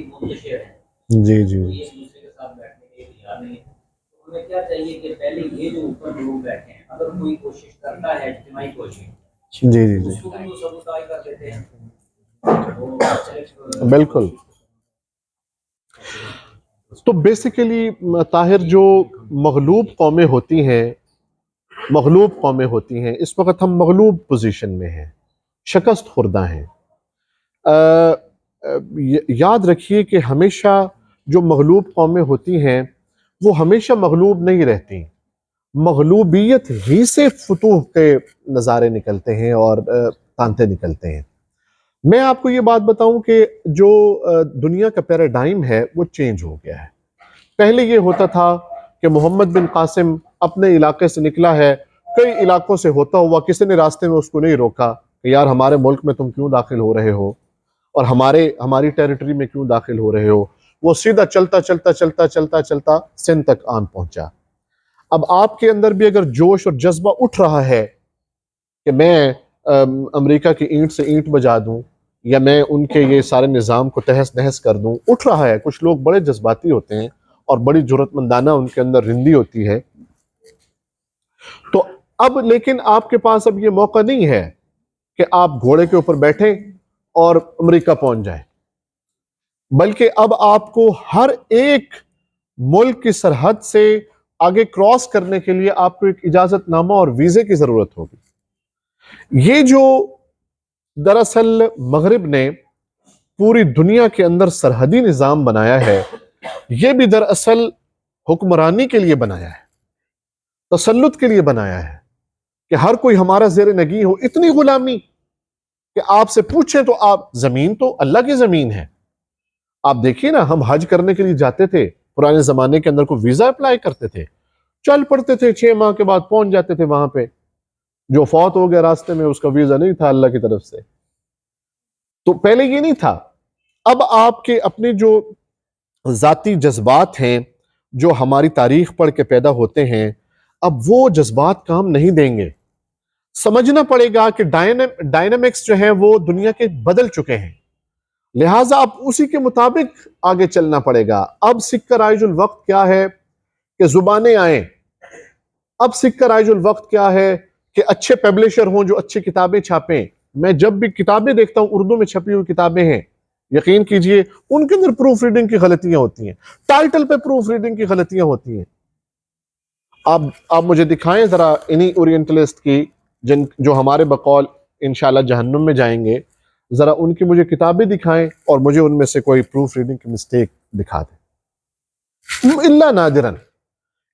منتشر ہیں. جی جی کوئی ایک دوسرے کے ساتھ بیٹھنے کے لیے تیار نہیں ہے. تو ہمیں کیا چاہیے کہ پہلے یہ جو اوپر لوگ بیٹھے ہیں، اگر کوئی کوشش کرتا ہے اجتماعی کوشش، جی جی اس جی کو بھی وہ سبوتاژ کر دیتے ہیں. بالکل. تو بیسیکلی طاہر، جو مغلوب قومیں ہوتی ہیں، اس وقت ہم مغلوب پوزیشن میں ہیں، شکست خوردہ ہیں. یاد رکھیے کہ ہمیشہ جو مغلوب قومیں ہوتی ہیں وہ ہمیشہ مغلوب نہیں رہتی. مغلوبیت ہی سے فتوح کے نظارے نکلتے ہیں اور تانتے نکلتے ہیں. میں آپ کو یہ بات بتاؤں کہ جو دنیا کا پیراڈائم ہے وہ چینج ہو گیا ہے. پہلے یہ ہوتا تھا کہ محمد بن قاسم اپنے علاقے سے نکلا ہے، کئی علاقوں سے ہوتا ہوا کسی نے راستے میں اس کو نہیں روکا کہ یار ہمارے ملک میں تم کیوں داخل ہو رہے ہو اور ہماری ٹیریٹری میں کیوں داخل ہو رہے ہو. وہ سیدھا چلتا چلتا چلتا چلتا چلتا سندھ تک آن پہنچا. اب آپ کے اندر بھی اگر جوش اور جذبہ اٹھ رہا ہے کہ میں امریکہ کی اینٹ سے اینٹ بجا دوں یا میں ان کے یہ سارے نظام کو تہس نہس کر دوں، اٹھ رہا ہے. کچھ لوگ بڑے جذباتی ہوتے ہیں اور بڑی جرأت مندانہ ان کے اندر رندی ہوتی ہے. تو اب لیکن آپ کے پاس اب یہ موقع نہیں ہے کہ آپ گھوڑے کے اوپر بیٹھیں اور امریکہ پہنچ جائیں، بلکہ اب آپ کو ہر ایک ملک کی سرحد سے آگے کراس کرنے کے لیے آپ کو ایک اجازت نامہ اور ویزے کی ضرورت ہوگی. یہ جو دراصل مغرب نے پوری دنیا کے اندر سرحدی نظام بنایا ہے، یہ بھی دراصل حکمرانی کے لیے بنایا ہے، تسلط کے لیے بنایا ہے کہ ہر کوئی ہمارا زیر نگین ہو. اتنی غلامی کہ آپ سے پوچھیں تو آپ، زمین تو اللہ کی زمین ہے. آپ دیکھیے نا، ہم حج کرنے کے لیے جاتے تھے پرانے زمانے کے اندر، کوئی ویزا اپلائی کرتے تھے، چل پڑتے تھے، 6 ماہ کے بعد پہنچ جاتے تھے وہاں پہ. جو فوت ہو گیا راستے میں اس کا ویزا نہیں تھا اللہ کی طرف سے. تو پہلے یہ نہیں تھا. اب آپ کے اپنے جو ذاتی جذبات ہیں جو ہماری تاریخ پڑھ کے پیدا ہوتے ہیں، اب وہ جذبات کام نہیں دیں گے. سمجھنا پڑے گا کہ ڈائنامکس جو ہیں وہ دنیا کے بدل چکے ہیں، لہٰذا اب اسی کے مطابق آگے چلنا پڑے گا. اب سکہ رائج الوقت کیا ہے کہ زبانیں آئیں. اب سکہ رائج الوقت کیا ہے کہ اچھے پبلشر ہوں جو اچھی کتابیں چھاپیں. میں جب بھی کتابیں دیکھتا ہوں، اردو میں چھپی ہوئی کتابیں ہیں، یقین کیجئے ان کے اندر پروف ریڈنگ کی غلطیاں ہوتی ہیں، ٹائٹل پہ پروف ریڈنگ کی غلطیاں ہوتی ہیں. آپ مجھے دکھائیں ذرا انہی اورینٹلسٹ کی جو ہمارے بقول انشاءاللہ جہنم میں جائیں گے، ذرا ان کی مجھے کتابیں دکھائیں اور مجھے ان میں سے کوئی پروف ریڈنگ کی مسٹیک دکھا دیں. الا نادرن.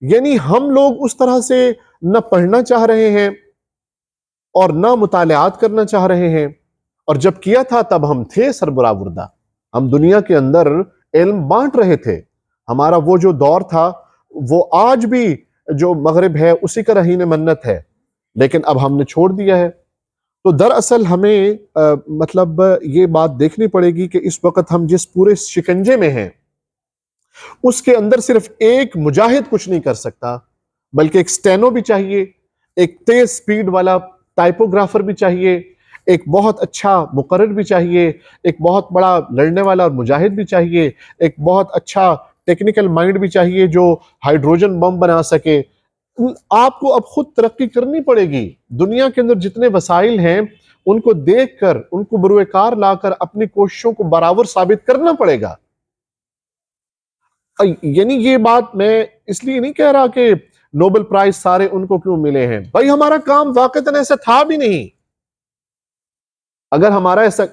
یعنی ہم لوگ اس طرح سے نہ پڑھنا چاہ رہے ہیں اور نہ مطالعات کرنا چاہ رہے ہیں. اور جب کیا تھا تب ہم تھے سربراہ، ہم دنیا کے اندر علم بانٹ رہے تھے. ہمارا وہ جو دور تھا وہ آج بھی جو مغرب ہے اسی کا رہین منت ہے، لیکن اب ہم نے چھوڑ دیا ہے. تو دراصل ہمیں مطلب یہ بات دیکھنی پڑے گی کہ اس وقت ہم جس پورے شکنجے میں ہیں اس کے اندر صرف ایک مجاہد کچھ نہیں کر سکتا، بلکہ ایک سٹینو بھی چاہیے، ایک تیز سپیڈ والا ٹائپوگرافر بھی چاہیے، ایک بہت اچھا مقرر بھی چاہیے، ایک بہت بڑا لڑنے والا اور مجاہد بھی چاہیے، ایک بہت اچھا ٹیکنیکل مائنڈ بھی چاہیے جو ہائیڈروجن بم بنا سکے. آپ کو اب خود ترقی کرنی پڑے گی. دنیا کے اندر جتنے وسائل ہیں ان کو دیکھ کر، ان کو بروئے کار لا کر اپنی کوششوں کو برابر ثابت کرنا پڑے گا. یعنی یہ بات میں اس لیے نہیں کہہ رہا کہ نوبل پرائز سارے ان کو کیوں ملے ہیں. بھائی ہمارا کام واقعتاً ایسا تھا بھی نہیں. اگر ہمارا ایسا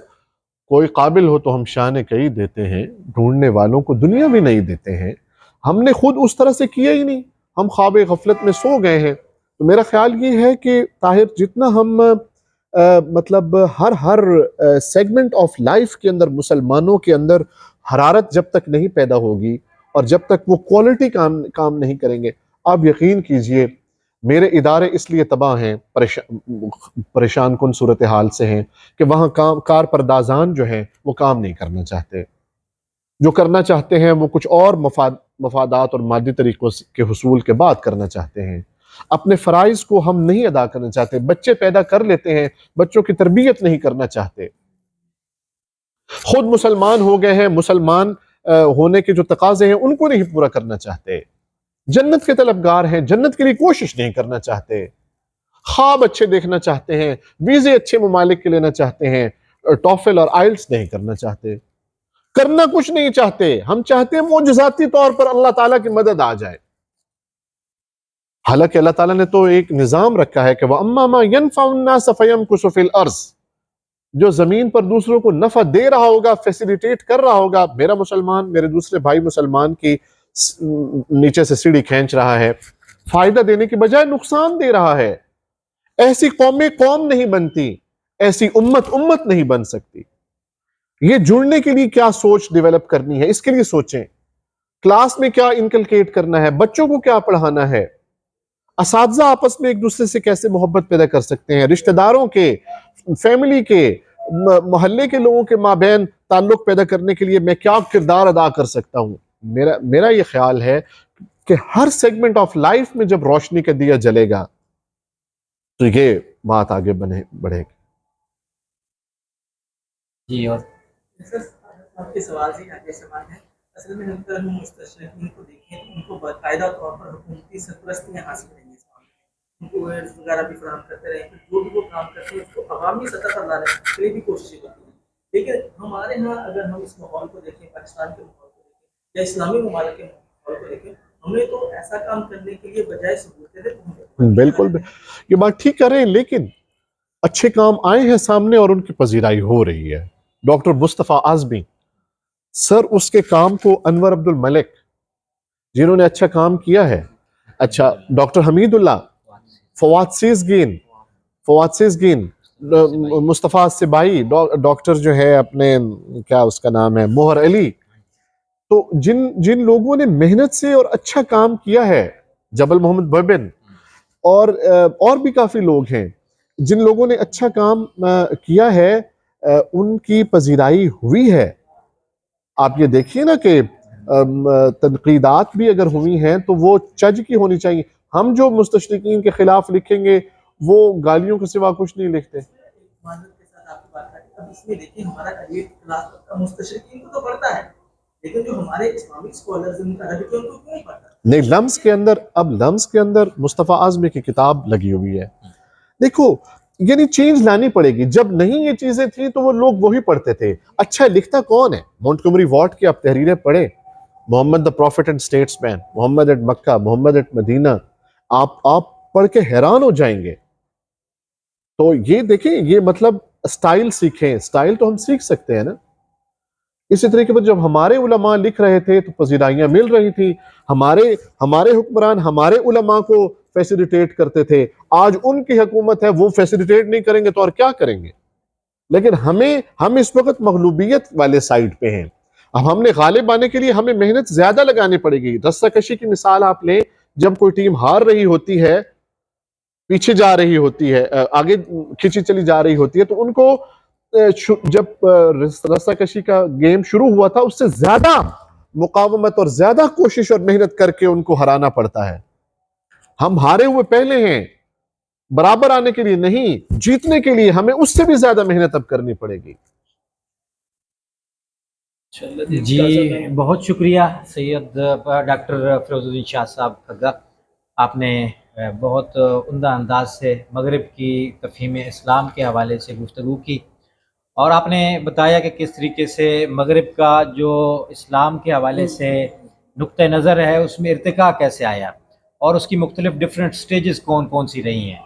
کوئی قابل ہو تو ہم شان کئی دیتے ہیں، ڈھونڈنے والوں کو دنیا بھی نہیں دیتے ہیں. ہم نے خود اس طرح سے کیا ہی نہیں، ہم خواب غفلت میں سو گئے ہیں. تو میرا خیال یہ ہے کہ طاہر جتنا ہم مطلب ہر سیگمنٹ آف لائف کے اندر مسلمانوں کے اندر حرارت جب تک نہیں پیدا ہوگی اور جب تک وہ کوالٹی کام نہیں کریں گے، آپ یقین کیجئے میرے ادارے اس لیے تباہ ہیں، پریشان کن صورتحال سے ہیں کہ وہاں کار پردازان جو ہیں وہ کام نہیں کرنا چاہتے. جو کرنا چاہتے ہیں وہ کچھ اور مفادات اور مادی طریقوں کے حصول کے بعد کرنا چاہتے ہیں. اپنے فرائض کو ہم نہیں ادا کرنا چاہتے. بچے پیدا کر لیتے ہیں، بچوں کی تربیت نہیں کرنا چاہتے. خود مسلمان ہو گئے ہیں، مسلمان ہونے کے جو تقاضے ہیں ان کو نہیں پورا کرنا چاہتے. جنت کے طلبگار ہیں، جنت کے لیے کوشش نہیں کرنا چاہتے. خواب اچھے دیکھنا چاہتے ہیں، ویزے اچھے ممالک کے لینا چاہتے ہیں، ٹوفل اور آئلٹس نہیں کرنا چاہتے. کرنا کچھ نہیں چاہتے. ہم چاہتے ہیں معجزاتی طور پر اللہ تعالیٰ کی مدد آ جائے. حالانکہ اللہ تعالیٰ نے تو ایک نظام رکھا ہے کہ وَأَمَّا مَا يَنْفَعُ النَّاسَ فَيَمْكُثُ فِي الْأَرْضِ. جو زمین پر دوسروں کو نفع دے رہا ہوگا، فیسیلیٹیٹ کر رہا ہوگا، میرا مسلمان میرے دوسرے بھائی مسلمان کی نیچے سے سیڑھی کھینچ رہا ہے، فائدہ دینے کی بجائے نقصان دے رہا ہے. ایسی قومیں قوم نہیں بنتی، ایسی امت نہیں بن سکتی. یہ جڑنے کے لیے کیا سوچ ڈیولپ کرنی ہے، اس کے لیے سوچیں. کلاس میں کیا انکلکیٹ کرنا ہے، بچوں کو کیا پڑھانا ہے، اساتذہ آپس میں ایک دوسرے سے کیسے محبت پیدا کر سکتے ہیں، رشتہ داروں کے، فیملی کے، محلے کے لوگوں کے مابین تعلق پیدا کرنے کے لیے میں کیا کردار ادا کر سکتا ہوں. میرا یہ خیال ہے کہ ہر سیگمنٹ آف لائف میں جب روشنی کا دیا جلے گا تو یہ بات آگے بڑھے گی. جی اور سر آپ کے سوال سے آگے سوال ہے. اصل میں اگر ہم مستشرقین کو دیکھیں تو ان کو باقاعدہ طور پر حکومتی سرپرستیاں حاصل رہیں گی، ان کو ایڈز وغیرہ بھی فراہم کرتے رہیں، جو بھی وہ کام کرتے ہیں اس کو عوامی سطح پر لانے کے لیے بھی کوششیں کرتی ہیں. لیکن ہمارے ہاں اگر ہم اس ماحول کو دیکھیں، پاکستان کے ماحول کو دیکھیں یا اسلامی ممالک کے ماحول کو دیکھیں، ہمیں تو ایسا کام کرنے کے لیے بجائے ثبوت دے. بالکل یہ بات ٹھیک کر رہے ہیں، لیکن اچھے کام آئے ہیں سامنے اور ان کی پذیرائی ہو رہی ہے. ڈاکٹر مصطفیٰ اعظمی سر، اس کے کام کو انور عبد الملک جنہوں نے اچھا کام کیا ہے، اچھا ڈاکٹر حمید اللہ، فواد سیزگین، مصطفیٰ سبائی، ڈاکٹر جو ہے اپنے کیا اس کا نام ہے موہر علی. تو جن لوگوں نے محنت سے اور اچھا کام کیا ہے، جبل محمد ببن اور بھی کافی لوگ ہیں جن لوگوں نے اچھا کام کیا ہے، ان کی پذیرائی ہوئی ہے. آپ یہ دیکھیے نا کہ تنقیدات بھی اگر ہوئی ہیں تو وہ چج کی ہونی چاہیے. ہم جو مستشرقین کے خلاف لکھیں گے وہ گالیوں کے سوا کچھ نہیں لکھتے. معذرت کے ساتھ آپ کی بات ہے. اب اس میں دیکھیں ہمارا ایلیٹ کلاس مستشرقین کو تو پڑھتا ہے، لیکن جو ہمارے اسلامک اسکالرز ان کا عربی ان کو کیوں نہیں پڑھتا؟ نہیں، لمز کے اندر مصطفیٰ اعظمی کی کتاب لگی ہوئی ہے. دیکھو یعنی چینج لانی پڑے گی. جب نہیں یہ چیزیں تھیں تو وہ لوگ وہی پڑھتے تھے. اچھا لکھتا کون ہے؟ مونٹگومری واٹ کی آپ تحریریں پڑھیں، Muhammad the prophet and statesman, Muhammad at Mecca, Muhammad at Medina, آپ پڑھ کے حیران ہو جائیں گے. تو یہ دیکھیں، یہ مطلب سٹائل سیکھیں. سٹائل تو ہم سیکھ سکتے ہیں نا. اسی طریقے پر جب ہمارے علماء لکھ رہے تھے تو پذیرائیاں مل رہی تھی. ہمارے حکمران ہمارے علماء کو فیسیلیٹیٹ کرتے تھے. آج ان کی حکومت ہے، وہ فیسیلیٹیٹ نہیں کریں گے تو اور کیا کریں گے؟ لیکن ہم اس وقت مغلوبیت والے سائڈ پہ ہیں. اب ہم نے غالب آنے کے لیے ہمیں محنت زیادہ لگانی پڑے گی. رسہ کشی کی مثال آپ لیں، جب کوئی ٹیم ہار رہی ہوتی ہے، پیچھے جا رہی ہوتی ہے، آگے کھینچی چلی جا رہی ہوتی ہے، تو ان کو جب رسہ کشی کا گیم شروع ہوا تھا اس سے زیادہ مقاومت اور زیادہ کوشش اور محنت کر کے ان کو ہرانا پڑتا ہے. ہم ہارے ہوئے پہلے ہیں، برابر آنے کے لیے نہیں، جیتنے کے لیے ہمیں اس سے بھی زیادہ محنت اب کرنی پڑے گی. جی بہت شکریہ سید ڈاکٹر فیروز الدین شاہ صاحب. آپ نے بہت عمدہ انداز سے مغرب کی تفہیم اسلام کے حوالے سے گفتگو کی، اور آپ نے بتایا کہ کس طریقے سے مغرب کا جو اسلام کے حوالے سے نقطہ نظر ہے اس میں ارتقاء کیسے آیا، اور اس کی مختلف ڈفرینٹ سٹیجز کون کون سی رہی ہیں۔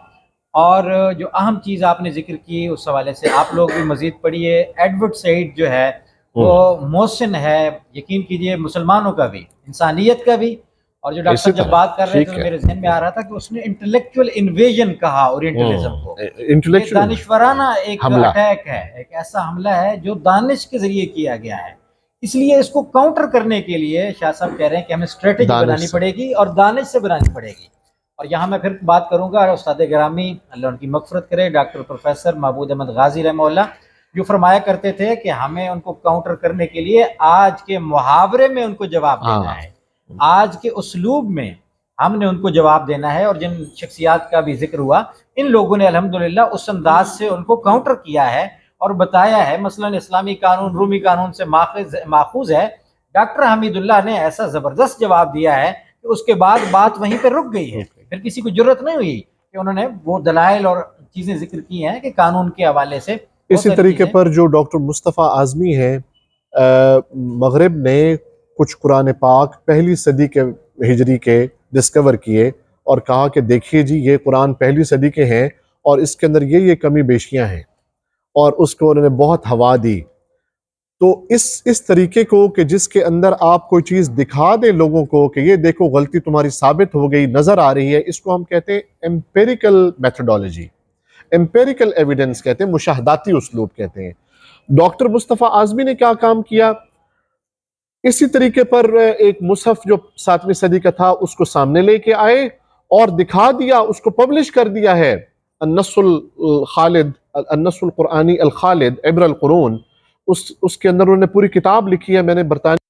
اور جو اہم چیز آپ نے ذکر کی اس حوالے سے آپ لوگ بھی مزید پڑھیے، ایڈورڈ سعید جو ہے وہ محسن ہے، یقین کیجئے مسلمانوں کا بھی، انسانیت کا بھی۔ اور جو ڈاکٹر صاحب جب بات کر رہے تھے تو میرے ذہن میں آ رہا تھا کہ اس نے انٹلیکچوئل انویژن کہا اورینٹلزم کو، یہ دانشورانہ ایک اٹیک ہے، ایک ایسا حملہ ہے جو دانش کے ذریعے کیا گیا ہے۔ اس لیے اس کو کاؤنٹر کرنے کے لیے شاہ صاحب کہہ رہے ہیں کہ ہمیں اسٹریٹجی بنانی پڑے گی اور دانش سے بنانی پڑے گی۔ اور یہاں میں پھر بات کروں گا استاد گرامی اللہ ان کی مغفرت کرے، ڈاکٹر پروفیسر محمود احمد غازی رحمہ اللہ، جو فرمایا کرتے تھے کہ ہمیں ان کو کاؤنٹر کرنے کے لیے آج کے محاورے میں ان کو جواب دینا ہے، آج کے اسلوب میں ہم نے ان کو جواب دینا ہے۔ اور جن شخصیات کا بھی ذکر ہوا، ان لوگوں نے الحمدللہ اس انداز سے ان کو کاؤنٹر کیا ہے اور بتایا ہے، مثلا اسلامی قانون رومی قانون سے ماخوذ ہے۔ ڈاکٹر حمید اللہ نے ایسا زبردست جواب دیا ہے کہ اس کے بعد بات وہیں پہ رک گئی ہے، پھر کسی کو جرت نہیں ہوئی کہ انہوں نے وہ دلائل اور چیزیں ذکر کی ہیں کہ قانون کے حوالے سے۔ اسی طریقے پر جو ڈاکٹر مصطفیٰ اعظمی ہیں، مغرب نے کچھ قرآن پاک پہلی صدی کے ہجری کے ڈسکور کیے اور کہا کہ دیکھیے جی یہ قرآن پہلی صدی کے ہیں اور اس کے اندر یہ کمی بیشیاں ہیں، اور اس کو انہوں نے بہت ہوا دی۔ تو اس طریقے کو کہ جس کے اندر آپ کوئی چیز دکھا دیں لوگوں کو کہ یہ دیکھو غلطی تمہاری ثابت ہو گئی، نظر آ رہی ہے، اس کو ہم کہتے ہیں امپیریکل میتھڈالوجی، امپیریکل ایویڈنس کہتے ہیں، مشاہداتی اسلوب کہتے ہیں۔ ڈاکٹر مصطفیٰ اعظمی نے کیا کام کیا؟ اسی طریقے پر ایک مصحف جو 7ویں صدی کا تھا اس کو سامنے لے کے آئے اور دکھا دیا، اس کو پبلش کر دیا ہے، النص الخالد، النص القرآنی الخالد عبر القرون، اس کے اندر انہوں نے پوری کتاب لکھی ہے۔ میں نے برطانیہ